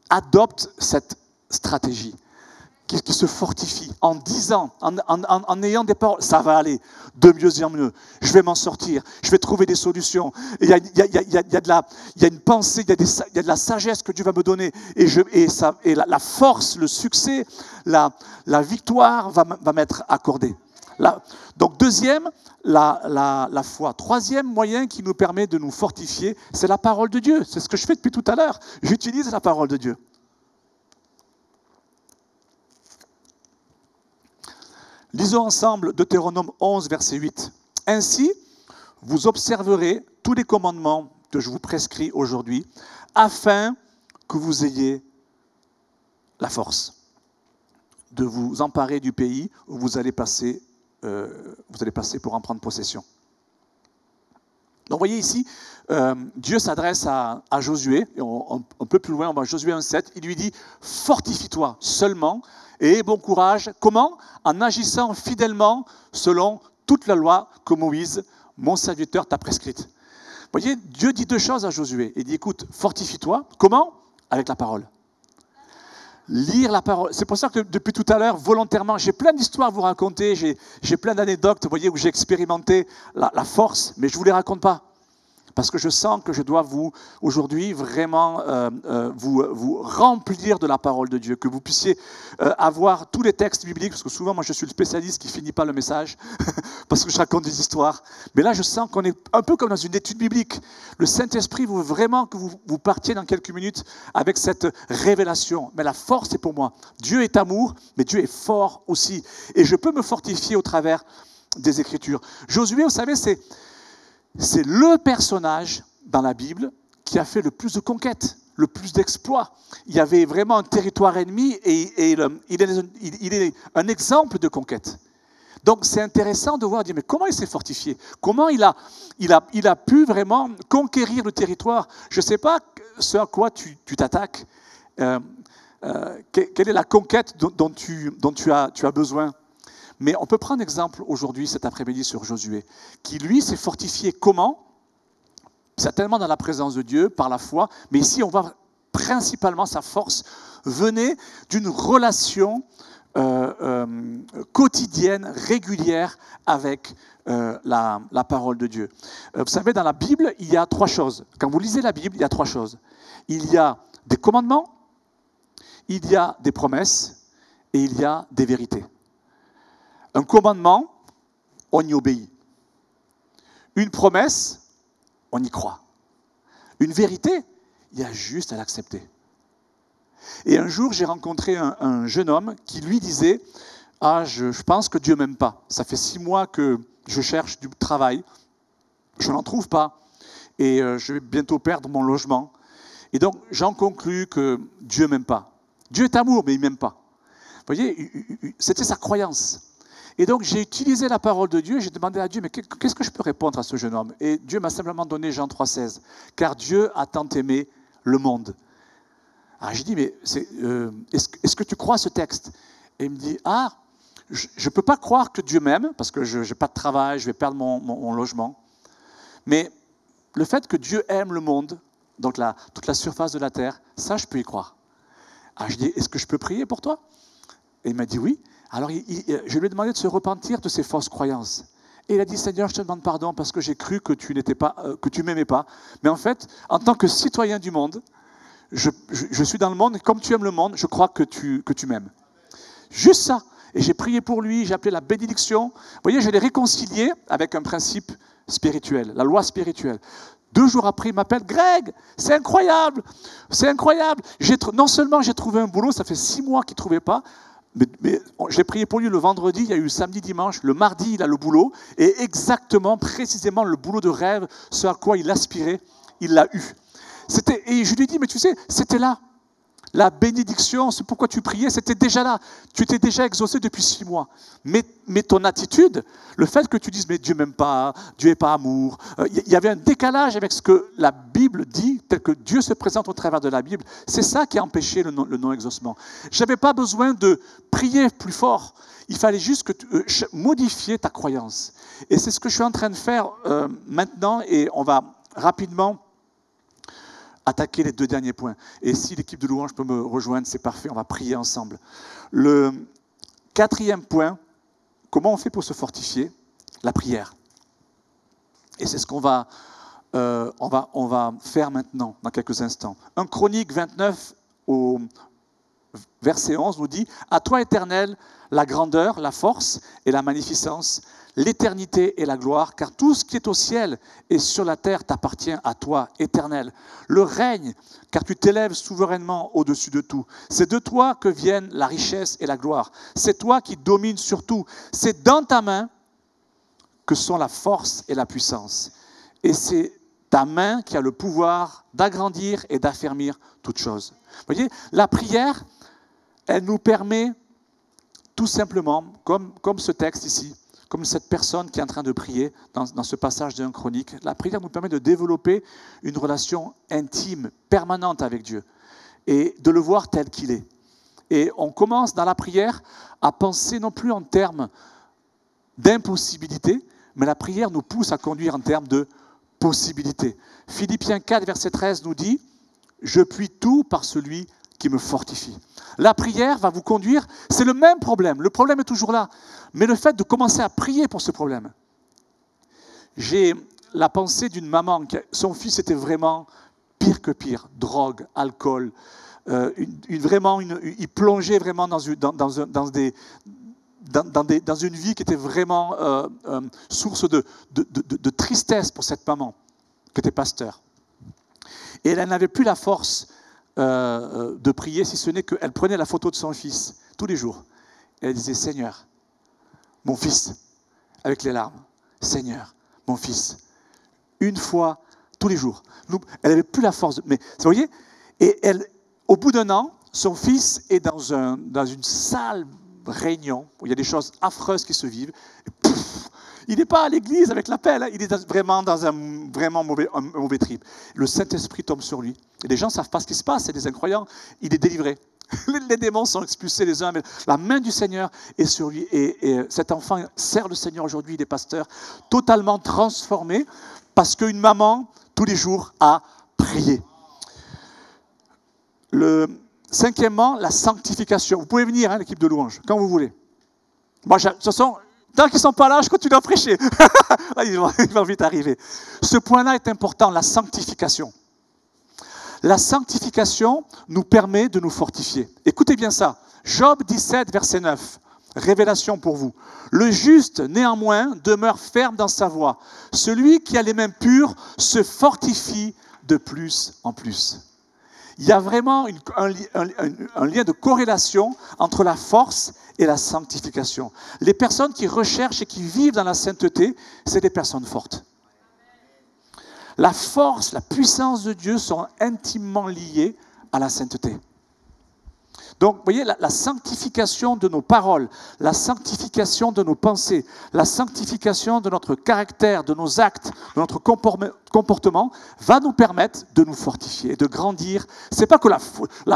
adopte cette stratégie, qui se fortifie en disant, en ayant des paroles, ça va aller, de mieux en mieux, je vais m'en sortir, je vais trouver des solutions. Il y a une pensée, il y a de la sagesse que Dieu va me donner, et la force, le succès, la victoire va m'être accordée. Donc deuxième, la foi. Troisième moyen qui nous permet de nous fortifier, c'est la parole de Dieu. C'est ce que je fais depuis tout à l'heure. J'utilise la parole de Dieu. Lisons ensemble Deutéronome 11, verset 8. « Ainsi, vous observerez tous les commandements que je vous prescris aujourd'hui, afin que vous ayez la force de vous emparer du pays où vous allez passer pour en prendre possession. » Donc vous voyez ici, Dieu s'adresse à Josué, et un peu plus loin, on va à Josué 1,7, il lui dit « Fortifie-toi seulement et aie bon courage. » Comment? En agissant fidèlement selon toute la loi que Moïse, mon serviteur, t'a prescrite. Vous voyez, Dieu dit deux choses à Josué. Il dit « Écoute, fortifie-toi. » Comment? Avec la parole. Lire la parole. C'est pour ça que depuis tout à l'heure, volontairement, j'ai plein d'histoires à vous raconter, j'ai plein d'anecdotes, vous voyez, où j'ai expérimenté la force, mais je ne vous les raconte pas. Parce que je sens que je dois aujourd'hui vraiment vous remplir de la parole de Dieu, que vous puissiez avoir tous les textes bibliques, parce que souvent, moi, je suis le spécialiste qui ne finit pas le message, parce que je raconte des histoires. Mais là, je sens qu'on est un peu comme dans une étude biblique. Le Saint-Esprit veut vraiment que vous partiez dans quelques minutes avec cette révélation. Mais la force est pour moi. Dieu est amour, mais Dieu est fort aussi. Et je peux me fortifier au travers des Écritures. Josué, vous savez, c'est le personnage dans la Bible qui a fait le plus de conquêtes, le plus d'exploits. Il y avait vraiment un territoire ennemi et il est un exemple de conquête. Donc c'est intéressant de voir, dire, mais comment il s'est fortifié? Comment il a pu vraiment conquérir le territoire? Je ne sais pas ce à quoi tu t'attaques. Quelle est la conquête dont tu as besoin? Mais on peut prendre exemple aujourd'hui, cet après-midi, sur Josué, qui lui s'est fortifié comment? Certainement dans la présence de Dieu, par la foi, mais ici on voit principalement sa force venait d'une relation quotidienne, régulière avec la parole de Dieu. Vous savez, dans la Bible, il y a 3 choses. Quand vous lisez la Bible, il y a 3 choses. Il y a des commandements, il y a des promesses et il y a des vérités. Un commandement, on y obéit. Une promesse, on y croit. Une vérité, il y a juste à l'accepter. Et un jour, j'ai rencontré un jeune homme qui lui disait « Ah, je pense que Dieu ne m'aime pas. Ça fait 6 mois que je cherche du travail. Je n'en trouve pas. Et je vais bientôt perdre mon logement. Et donc, j'en conclus que Dieu ne m'aime pas. Dieu est amour, mais il ne m'aime pas. » Vous voyez, c'était sa croyance. Et donc, j'ai utilisé la parole de Dieu et j'ai demandé à Dieu, mais qu'est-ce que je peux répondre à ce jeune homme? Et Dieu m'a simplement donné Jean 3,16. Car Dieu a tant aimé le monde. Alors, j'ai dit, mais est-ce que tu crois à ce texte? Et il me dit, je ne peux pas croire que Dieu m'aime, parce que je n'ai pas de travail, je vais perdre mon logement. Mais le fait que Dieu aime le monde, donc toute la surface de la terre, ça, je peux y croire. Alors, je dis, est-ce que je peux prier pour toi? Et il m'a dit oui. Alors, je lui ai demandé de se repentir de ses fausses croyances. Et il a dit, Seigneur, je te demande pardon parce que j'ai cru que tu ne m'aimais pas. Mais en fait, en tant que citoyen du monde, je suis dans le monde et comme tu aimes le monde, je crois que tu m'aimes. Juste ça. Et j'ai prié pour lui, j'ai appelé la bénédiction. Vous voyez, je l'ai réconcilié avec un principe spirituel, la loi spirituelle. 2 jours après, il m'appelle, Greg, c'est incroyable, c'est incroyable. Non seulement j'ai trouvé un boulot, ça fait 6 mois qu'il ne trouvait pas, mais j'ai prié pour lui le vendredi, il y a eu le samedi, dimanche, le mardi, il a le boulot, et exactement, précisément, le boulot de rêve, ce à quoi il aspirait, il l'a eu. Et je lui ai dit, mais tu sais, c'était là. La bénédiction, c'est pourquoi tu priais, c'était déjà là. Tu t'es déjà exaucé depuis 6 mois. Mais ton attitude, le fait que tu dises, mais Dieu m'aime pas, Dieu n'est pas amour, il y avait un décalage avec ce que la Bible dit, tel que Dieu se présente au travers de la Bible. C'est ça qui a empêché le non-exaucement. Je n'avais pas besoin de prier plus fort. Il fallait juste modifier ta croyance. Et c'est ce que je suis en train de faire maintenant, et on va rapidement attaquer les 2 derniers points. Et si l'équipe de louange peut me rejoindre, c'est parfait, on va prier ensemble. Le 4e point, comment on fait pour se fortifier? La prière. Et c'est ce qu'on va faire maintenant, dans quelques instants. 1 Chronique 29, au verset 11, nous dit « À toi, Éternel, la grandeur, la force et la magnificence, l'éternité et la gloire, car tout ce qui est au ciel et sur la terre t'appartient à toi, Éternel. Le règne, car tu t'élèves souverainement au-dessus de tout. C'est de toi que viennent la richesse et la gloire. C'est toi qui domines sur tout. C'est dans ta main que sont la force et la puissance. Et c'est ta main qui a le pouvoir d'agrandir et d'affermir toutes choses. » Vous voyez, la prière, elle nous permet tout simplement, comme ce texte ici, comme cette personne qui est en train de prier dans ce passage de 1 Chronique, la prière nous permet de développer une relation intime, permanente avec Dieu et de le voir tel qu'il est. Et on commence dans la prière à penser non plus en termes d'impossibilité, mais la prière nous pousse à conduire en termes de possibilité. Philippiens 4, verset 13 nous dit « Je puis tout par celui qui me fortifie ». La prière va vous conduire, c'est le même problème, le problème est toujours là, mais le fait de commencer à prier pour ce problème. J'ai la pensée d'une maman. Son fils était vraiment pire que pire. Drogue, alcool. Il plongeait vraiment dans une vie qui était vraiment source de tristesse pour cette maman, qui était pasteur. Et elle n'avait plus la force de prier, si ce n'est qu'elle prenait la photo de son fils tous les jours. Et elle disait, Seigneur, mon fils, avec les larmes, Seigneur, mon fils, une fois, tous les jours. Elle n'avait plus la force. Mais, vous voyez, et elle, au bout d'un an, son fils est dans une sale réunion où il y a des choses affreuses qui se vivent. Et pouf, il n'est pas à l'église avec l'appel, hein, il est vraiment dans un mauvais trip. Le Saint-Esprit tombe sur lui. Et les gens ne savent pas ce qui se passe, c'est des incroyants. Il est délivré. Les démons sont expulsés les uns, mais la main du Seigneur est sur lui. Et cet enfant sert le Seigneur aujourd'hui, il est pasteur, totalement transformé, parce qu'une maman, tous les jours, a prié. Cinquièmement, la sanctification. Vous pouvez venir, hein, l'équipe de louange, quand vous voulez. Moi, de toute façon, tant qu'ils ne sont pas là, je continue à prêcher. Là, ils vont vite arriver. Ce point-là est important, la sanctification. La sanctification nous permet de nous fortifier. Écoutez bien ça. Job 17, verset 9. Révélation pour vous. Le juste, néanmoins, demeure ferme dans sa voie. Celui qui a les mains pures se fortifie de plus en plus. Il y a vraiment un lien de corrélation entre la force et la sanctification. Les personnes qui recherchent et qui vivent dans la sainteté, c'est des personnes fortes. La force, la puissance de Dieu sont intimement liées à la sainteté. Donc, vous voyez, la sanctification de nos paroles, la sanctification de nos pensées, la sanctification de notre caractère, de nos actes, de notre comportement, va nous permettre de nous fortifier, de grandir. Ce n'est pas que la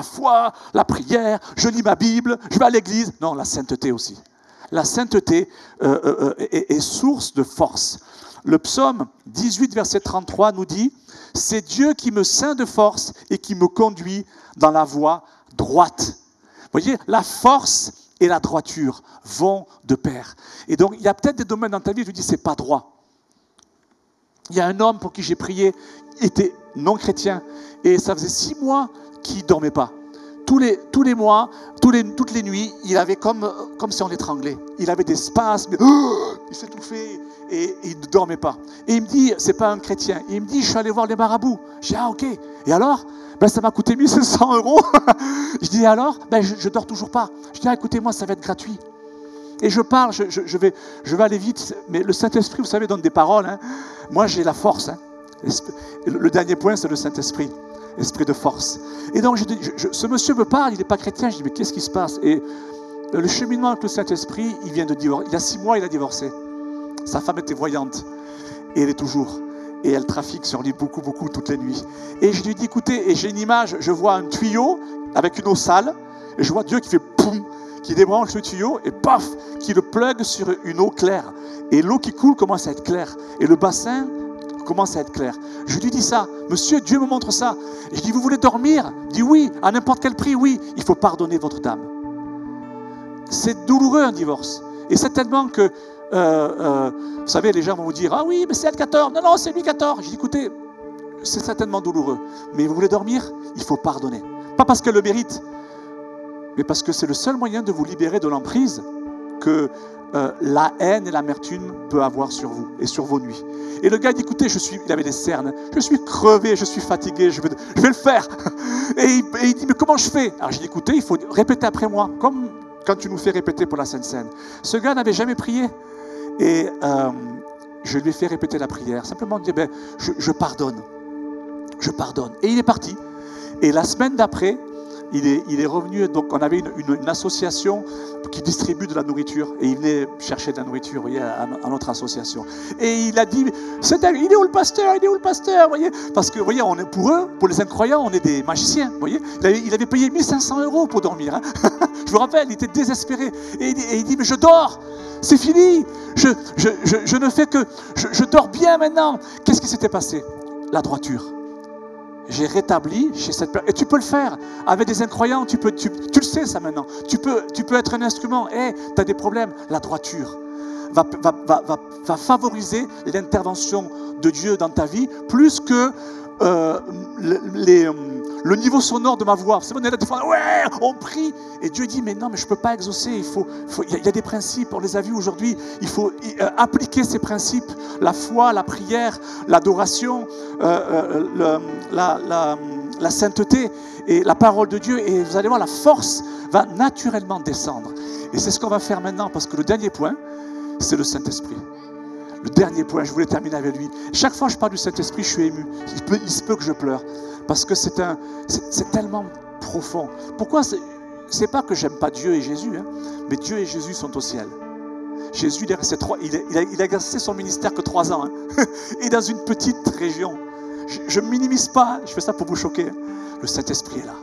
foi, la prière, je lis ma Bible, je vais à l'église. Non, la sainteté aussi. La sainteté est source de force. Le psaume 18, verset 33 nous dit « C'est Dieu qui me ceint de force et qui me conduit dans la voie droite. » Vous voyez, la force et la droiture vont de pair. Et donc, il y a peut-être des domaines dans ta vie où tu dis, c'est pas droit. Il y a un homme pour qui j'ai prié, il était non chrétien, et ça faisait 6 mois qu'il ne dormait pas. Tous les mois, toutes les nuits, il avait comme si on l'étranglait. Il avait des spasmes, il s'étouffait, et il ne dormait pas. Et il me dit, c'est pas un chrétien. Et il me dit, je suis allé voir les marabouts. Je dis, ah ok. Et alors? Ça m'a coûté 1 500 €. Je dis, alors? Je dors toujours pas. Je dis, écoutez, moi, ça va être gratuit. Et je parle, je vais aller vite, mais le Saint-Esprit, vous savez, donne des paroles. Hein. Moi, j'ai la force. Hein. Le dernier point, c'est le Saint-Esprit. Esprit de force. Et donc, ce monsieur me parle, il n'est pas chrétien. Je dis, mais qu'est-ce qui se passe? Et le cheminement avec le Saint-Esprit, il vient de divorcer. Il y a 6 mois, il a divorcé. Sa femme était voyante. Et elle est toujours. Et elle trafique sur lui beaucoup toutes les nuits. Et je lui dis, écoutez, et j'ai une image, je vois un tuyau avec une eau sale, et je vois Dieu qui fait poum, qui débranche le tuyau, et paf, qui le plug sur une eau claire. Et l'eau qui coule commence à être claire. Et le bassin commence à être clair. Je lui dis ça, monsieur, Dieu me montre ça. Et je dis, vous voulez dormir? Il dit oui, à n'importe quel prix, oui. Il faut pardonner votre dame. C'est douloureux un divorce. Et certainement que, vous savez, les gens vont vous dire, ah oui, mais c'est elle qui a tort. Non, c'est lui qui a tort. Je dis, écoutez, c'est certainement douloureux. Mais vous voulez dormir? Il faut pardonner. Pas parce qu'elle le mérite, mais parce que c'est le seul moyen de vous libérer de l'emprise que la haine et l'amertume peuvent avoir sur vous et sur vos nuits. Et le gars dit, écoutez, il avait des cernes, je suis crevé, je suis fatigué, je vais le faire. Et il dit, mais comment je fais? Alors j'ai dit, écoutez, il faut répéter après moi, comme quand tu nous fais répéter pour la Sainte Seine. Ce gars n'avait jamais prié. Et je lui ai fait répéter la prière. Simplement dire, je pardonne. Je pardonne. Et il est parti. Et la semaine d'après, il est revenu. Donc on avait une association qui distribue de la nourriture. Et il venait chercher de la nourriture, vous voyez, à notre association. Et il a dit, il est où le pasteur? Il est où le pasteur? Vous voyez? Parce que, vous voyez, pour eux, pour les incroyants, on est des magiciens. Vous voyez? Il avait payé 1 500 € pour dormir. Hein. Je vous rappelle, il était désespéré. Et il dit, mais je dors. C'est fini. Je ne fais que... Je dors bien maintenant. Qu'est-ce qui s'était passé? La droiture. J'ai rétabli chez cette personne. Et tu peux le faire. Avec des incroyants, tu le sais ça maintenant. Tu peux être un instrument. Tu as des problèmes. La droiture. va favoriser l'intervention de Dieu dans ta vie, plus que le niveau sonore de ma voix. Vous savez, on est là des fois, ouais, on prie, et Dieu dit, mais non, mais je ne peux pas exaucer, il y a des principes, on les a vus aujourd'hui, il faut appliquer ces principes, la foi, la prière, l'adoration, la sainteté et la parole de Dieu, et vous allez voir, la force va naturellement descendre. Et c'est ce qu'on va faire maintenant, parce que le dernier point, c'est le Saint-Esprit. Le dernier point, je voulais terminer avec lui. Chaque fois que je parle du Saint-Esprit, je suis ému. Il se peut que je pleure. Parce que c'est tellement profond. Pourquoi? C'est pas que j'aime pas Dieu et Jésus, hein, mais Dieu et Jésus sont au ciel. Jésus, il a exercé son ministère que 3 ans. Hein, et dans une petite région. Je ne minimise pas, je fais ça pour vous choquer. Hein. Le Saint-Esprit est là.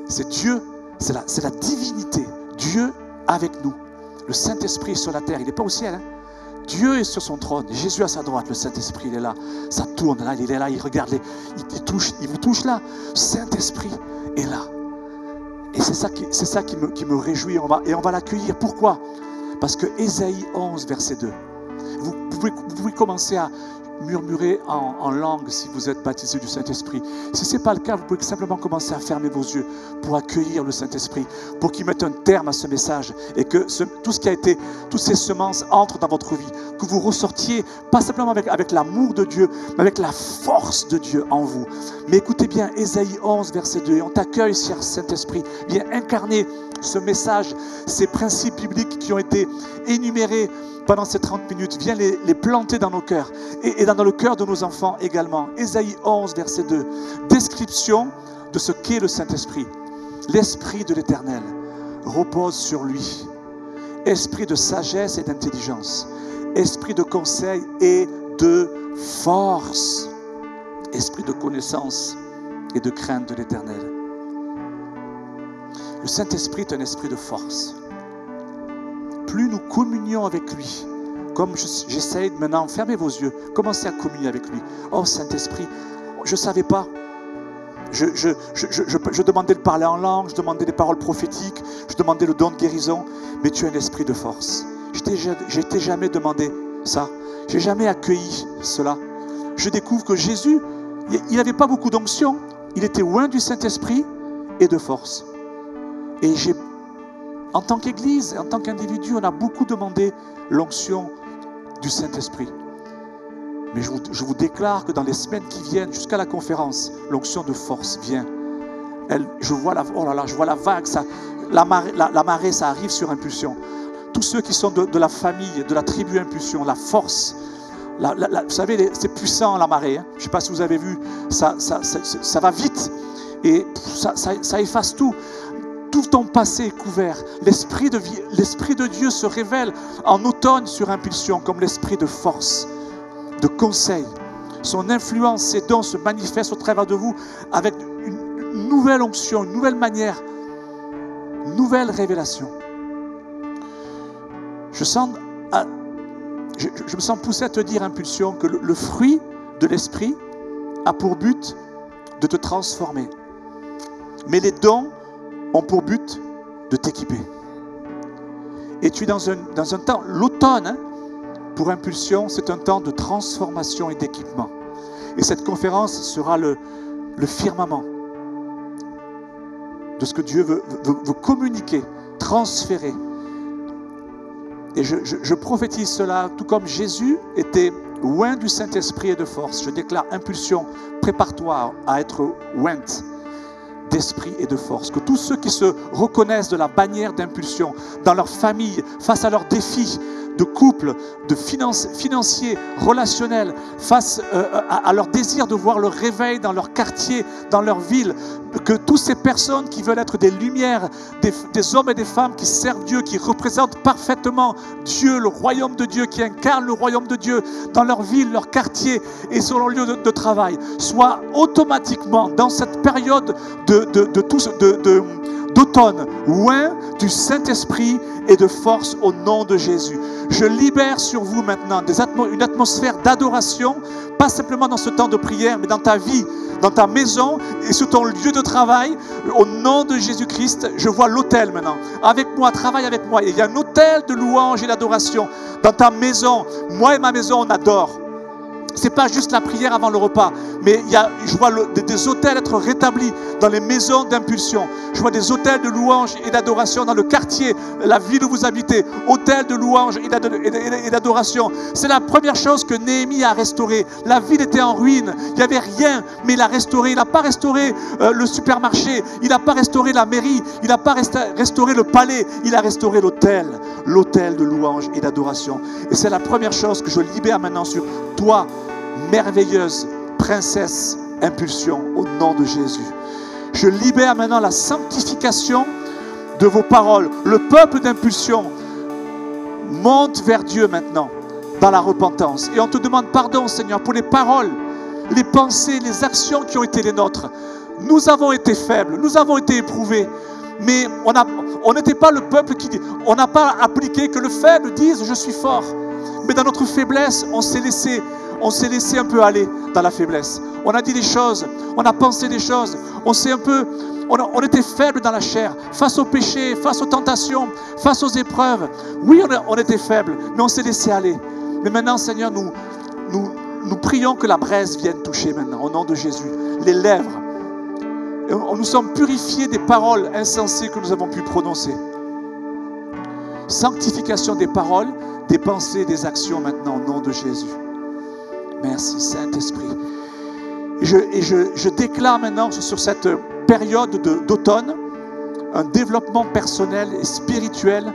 C'est Dieu, c'est la divinité. Dieu avec nous. Le Saint-Esprit est sur la terre, il n'est pas au ciel. Hein. Dieu est sur son trône, Jésus à sa droite, le Saint-Esprit il est là, ça tourne là, il est là, il regarde, il vous touche là, le Saint-Esprit est là. Et c'est ça qui me réjouit, et on va l'accueillir. Pourquoi? Parce que Ésaïe 11, verset 2, vous pouvez commencer à murmurer en langue si vous êtes baptisé du Saint-Esprit. Si ce n'est pas le cas, vous pouvez simplement commencer à fermer vos yeux pour accueillir le Saint-Esprit, pour qu'il mette un terme à ce message et que toutes ces semences entrent dans votre vie, que vous ressortiez, pas simplement avec l'amour de Dieu, mais avec la force de Dieu en vous. Mais écoutez bien, Ésaïe 11, verset 2, et on t'accueille, cher Saint-Esprit, viens incarner ce message, ces principes bibliques qui ont été énumérés pendant ces 30 minutes, viens les planter dans nos cœurs et dans le cœur de nos enfants également. Ésaïe 11, verset 2, description de ce qu'est le Saint-Esprit. L'Esprit de l'Éternel repose sur lui, esprit de sagesse et d'intelligence, esprit de conseil et de force, esprit de connaissance et de crainte de l'Éternel. Le Saint-Esprit est un esprit de force. Plus nous communions avec lui, comme j'essaye maintenant, fermez vos yeux, commencez à communier avec lui. Oh Saint-Esprit, je ne savais pas. Je demandais de parler en langue, je demandais des paroles prophétiques, je demandais le don de guérison, mais tu es un esprit de force. Je t'ai jamais demandé ça, je n'ai jamais accueilli cela. Je découvre que Jésus, il n'avait pas beaucoup d'onction, il était loin du Saint-Esprit et de force. Et en tant qu'Église, en tant qu'individu, on a beaucoup demandé l'onction du Saint-Esprit. Mais je vous déclare que dans les semaines qui viennent, jusqu'à la conférence, l'onction de force vient. Je vois la vague, la marée, ça arrive sur impulsion. Tous ceux qui sont de la famille, de la tribu impulsion, la force, vous savez, c'est puissant la marée. Hein. Je ne sais pas si vous avez vu, ça va vite et ça efface tout. Tout ton passé est couvert. L'esprit de Dieu se révèle en automne sur impulsion comme l'esprit de force, de conseil. Son influence, ses dons se manifestent au travers de vous avec une nouvelle onction, une nouvelle manière, une nouvelle révélation. Je me sens poussé à te dire, impulsion, que le fruit de l'esprit a pour but de te transformer. Mais les dons ont pour but de t'équiper. Et tu es dans un temps, l'automne, hein, pour impulsion, c'est un temps de transformation et d'équipement. Et cette conférence sera le firmament de ce que Dieu veut communiquer, transférer. Et je prophétise cela, tout comme Jésus était loin du Saint-Esprit et de force. Je déclare impulsion, prépare-toi à être oint d'esprit et de force. Que tous ceux qui se reconnaissent de la bannière d'impulsion dans leur famille, face à leurs défis de couple, de financiers, relationnels, face à leur désir de voir le réveil dans leur quartier, dans leur ville, que toutes ces personnes qui veulent être des lumières, des hommes et des femmes qui servent Dieu, qui représentent parfaitement Dieu, le royaume de Dieu, qui incarnent le royaume de Dieu dans leur ville, leur quartier et sur leur lieu de travail, soient automatiquement dans cette période d'automne, loin du Saint-Esprit et de force au nom de Jésus. Je libère sur vous maintenant une atmosphère d'adoration pas simplement dans ce temps de prière, mais dans ta vie, dans ta maison et sur ton lieu de travail. Au nom de Jésus-Christ, je vois l'autel maintenant. Avec moi, travaille avec moi. Et il y a un autel de louange et d'adoration dans ta maison. Moi et ma maison, on adore. Ce n'est pas juste la prière avant le repas, mais je vois des autels être rétablis dans les maisons d'impulsion. Je vois des autels de louange et d'adoration dans le quartier, la ville où vous habitez. Autels de louange et d'adoration. C'est la première chose que Néhémie a restaurée. La ville était en ruine, il n'y avait rien, mais il a restauré. Il n'a pas restauré le supermarché, il n'a pas restauré la mairie, il n'a pas restauré le palais, il a restauré l'autel de louange et d'adoration. Et c'est la première chose que je libère maintenant sur toi, merveilleuse princesse impulsion, au nom de Jésus. Je libère maintenant la sanctification de vos paroles. Le peuple d'impulsion monte vers Dieu maintenant dans la repentance. Et on te demande pardon, Seigneur, pour les paroles, les pensées, les actions qui ont été les nôtres. Nous avons été faibles, nous avons été éprouvés, mais on n'était pas le peuple qui dit, on n'a pas appliqué que le faible dise je suis fort. Mais dans notre faiblesse, on s'est laissé un peu aller dans la faiblesse. On a dit des choses, on a pensé des choses, on était faible dans la chair, face au péché, face aux tentations, face aux épreuves. Oui, on était faible, mais on s'est laissé aller. Mais maintenant, Seigneur, nous prions que la braise vienne toucher maintenant, au nom de Jésus, les lèvres. Et nous sommes purifiés des paroles insensées que nous avons pu prononcer. Sanctification des paroles, des pensées, des actions maintenant, au nom de Jésus. Merci Saint-Esprit. Et je déclare maintenant sur cette période d'automne un développement personnel et spirituel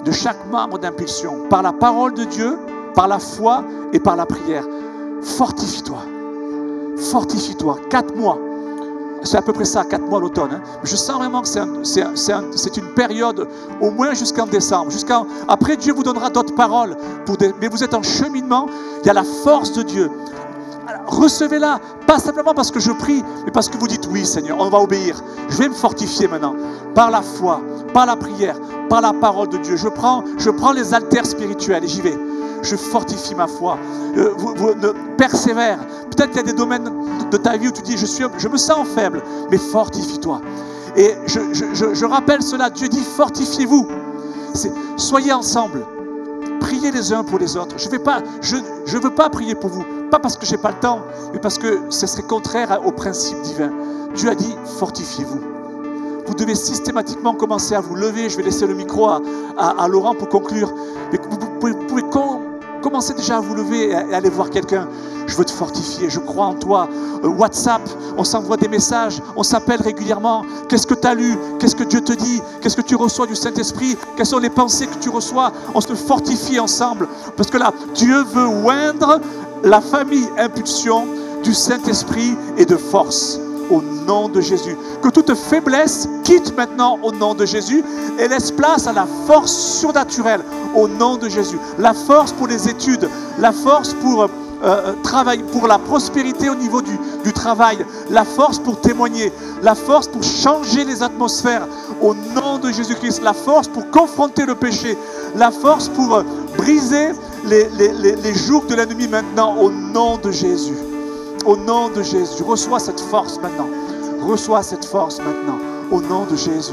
de chaque membre d'impulsion, par la parole de Dieu, par la foi et par la prière. Fortifie-toi. Fortifie-toi. 4 mois. C'est à peu près ça, 4 mois l'automne. Hein. Je sens vraiment que c'est une période, au moins jusqu'en décembre. Après, Dieu vous donnera d'autres paroles. Mais vous êtes en cheminement. Il y a la force de Dieu. Recevez-la, pas simplement parce que je prie, mais parce que vous dites oui Seigneur, on va obéir. Je vais me fortifier maintenant, par la foi, par la prière, par la parole de Dieu. Je prends les haltères spirituels et j'y vais. Je fortifie ma foi. Persévère. Peut-être qu'il y a des domaines de ta vie où tu dis, je me sens faible, mais fortifie-toi. Et je rappelle cela, Dieu dit, fortifiez-vous. Soyez ensemble. Priez les uns pour les autres. Je ne veux pas prier pour vous. Pas parce que je n'ai pas le temps, mais parce que ce serait contraire au principe divin. Dieu a dit, fortifiez-vous. Vous devez systématiquement commencer à vous lever. Je vais laisser le micro à Laurent pour conclure. Mais vous pouvez commencer déjà à vous lever et aller voir quelqu'un. Je veux te fortifier, je crois en toi. WhatsApp, on s'envoie des messages, on s'appelle régulièrement. Qu'est-ce que tu as lu? Qu'est-ce que Dieu te dit? Qu'est-ce que tu reçois du Saint-Esprit? Quelles sont les pensées que tu reçois? On se fortifie ensemble. Parce que là, Dieu veut oindre la famille impulsion du Saint-Esprit et de force. Au nom de Jésus. Que toute faiblesse quitte maintenant au nom de Jésus et laisse place à la force surnaturelle au nom de Jésus. La force pour les études, la force pour travail, pour la prospérité au niveau du travail, la force pour témoigner, la force pour changer les atmosphères au nom de Jésus-Christ, la force pour confronter le péché, la force pour briser les jougs de l'ennemi maintenant au nom de Jésus. Au nom de Jésus, reçois cette force maintenant. Reçois cette force maintenant. Au nom de Jésus.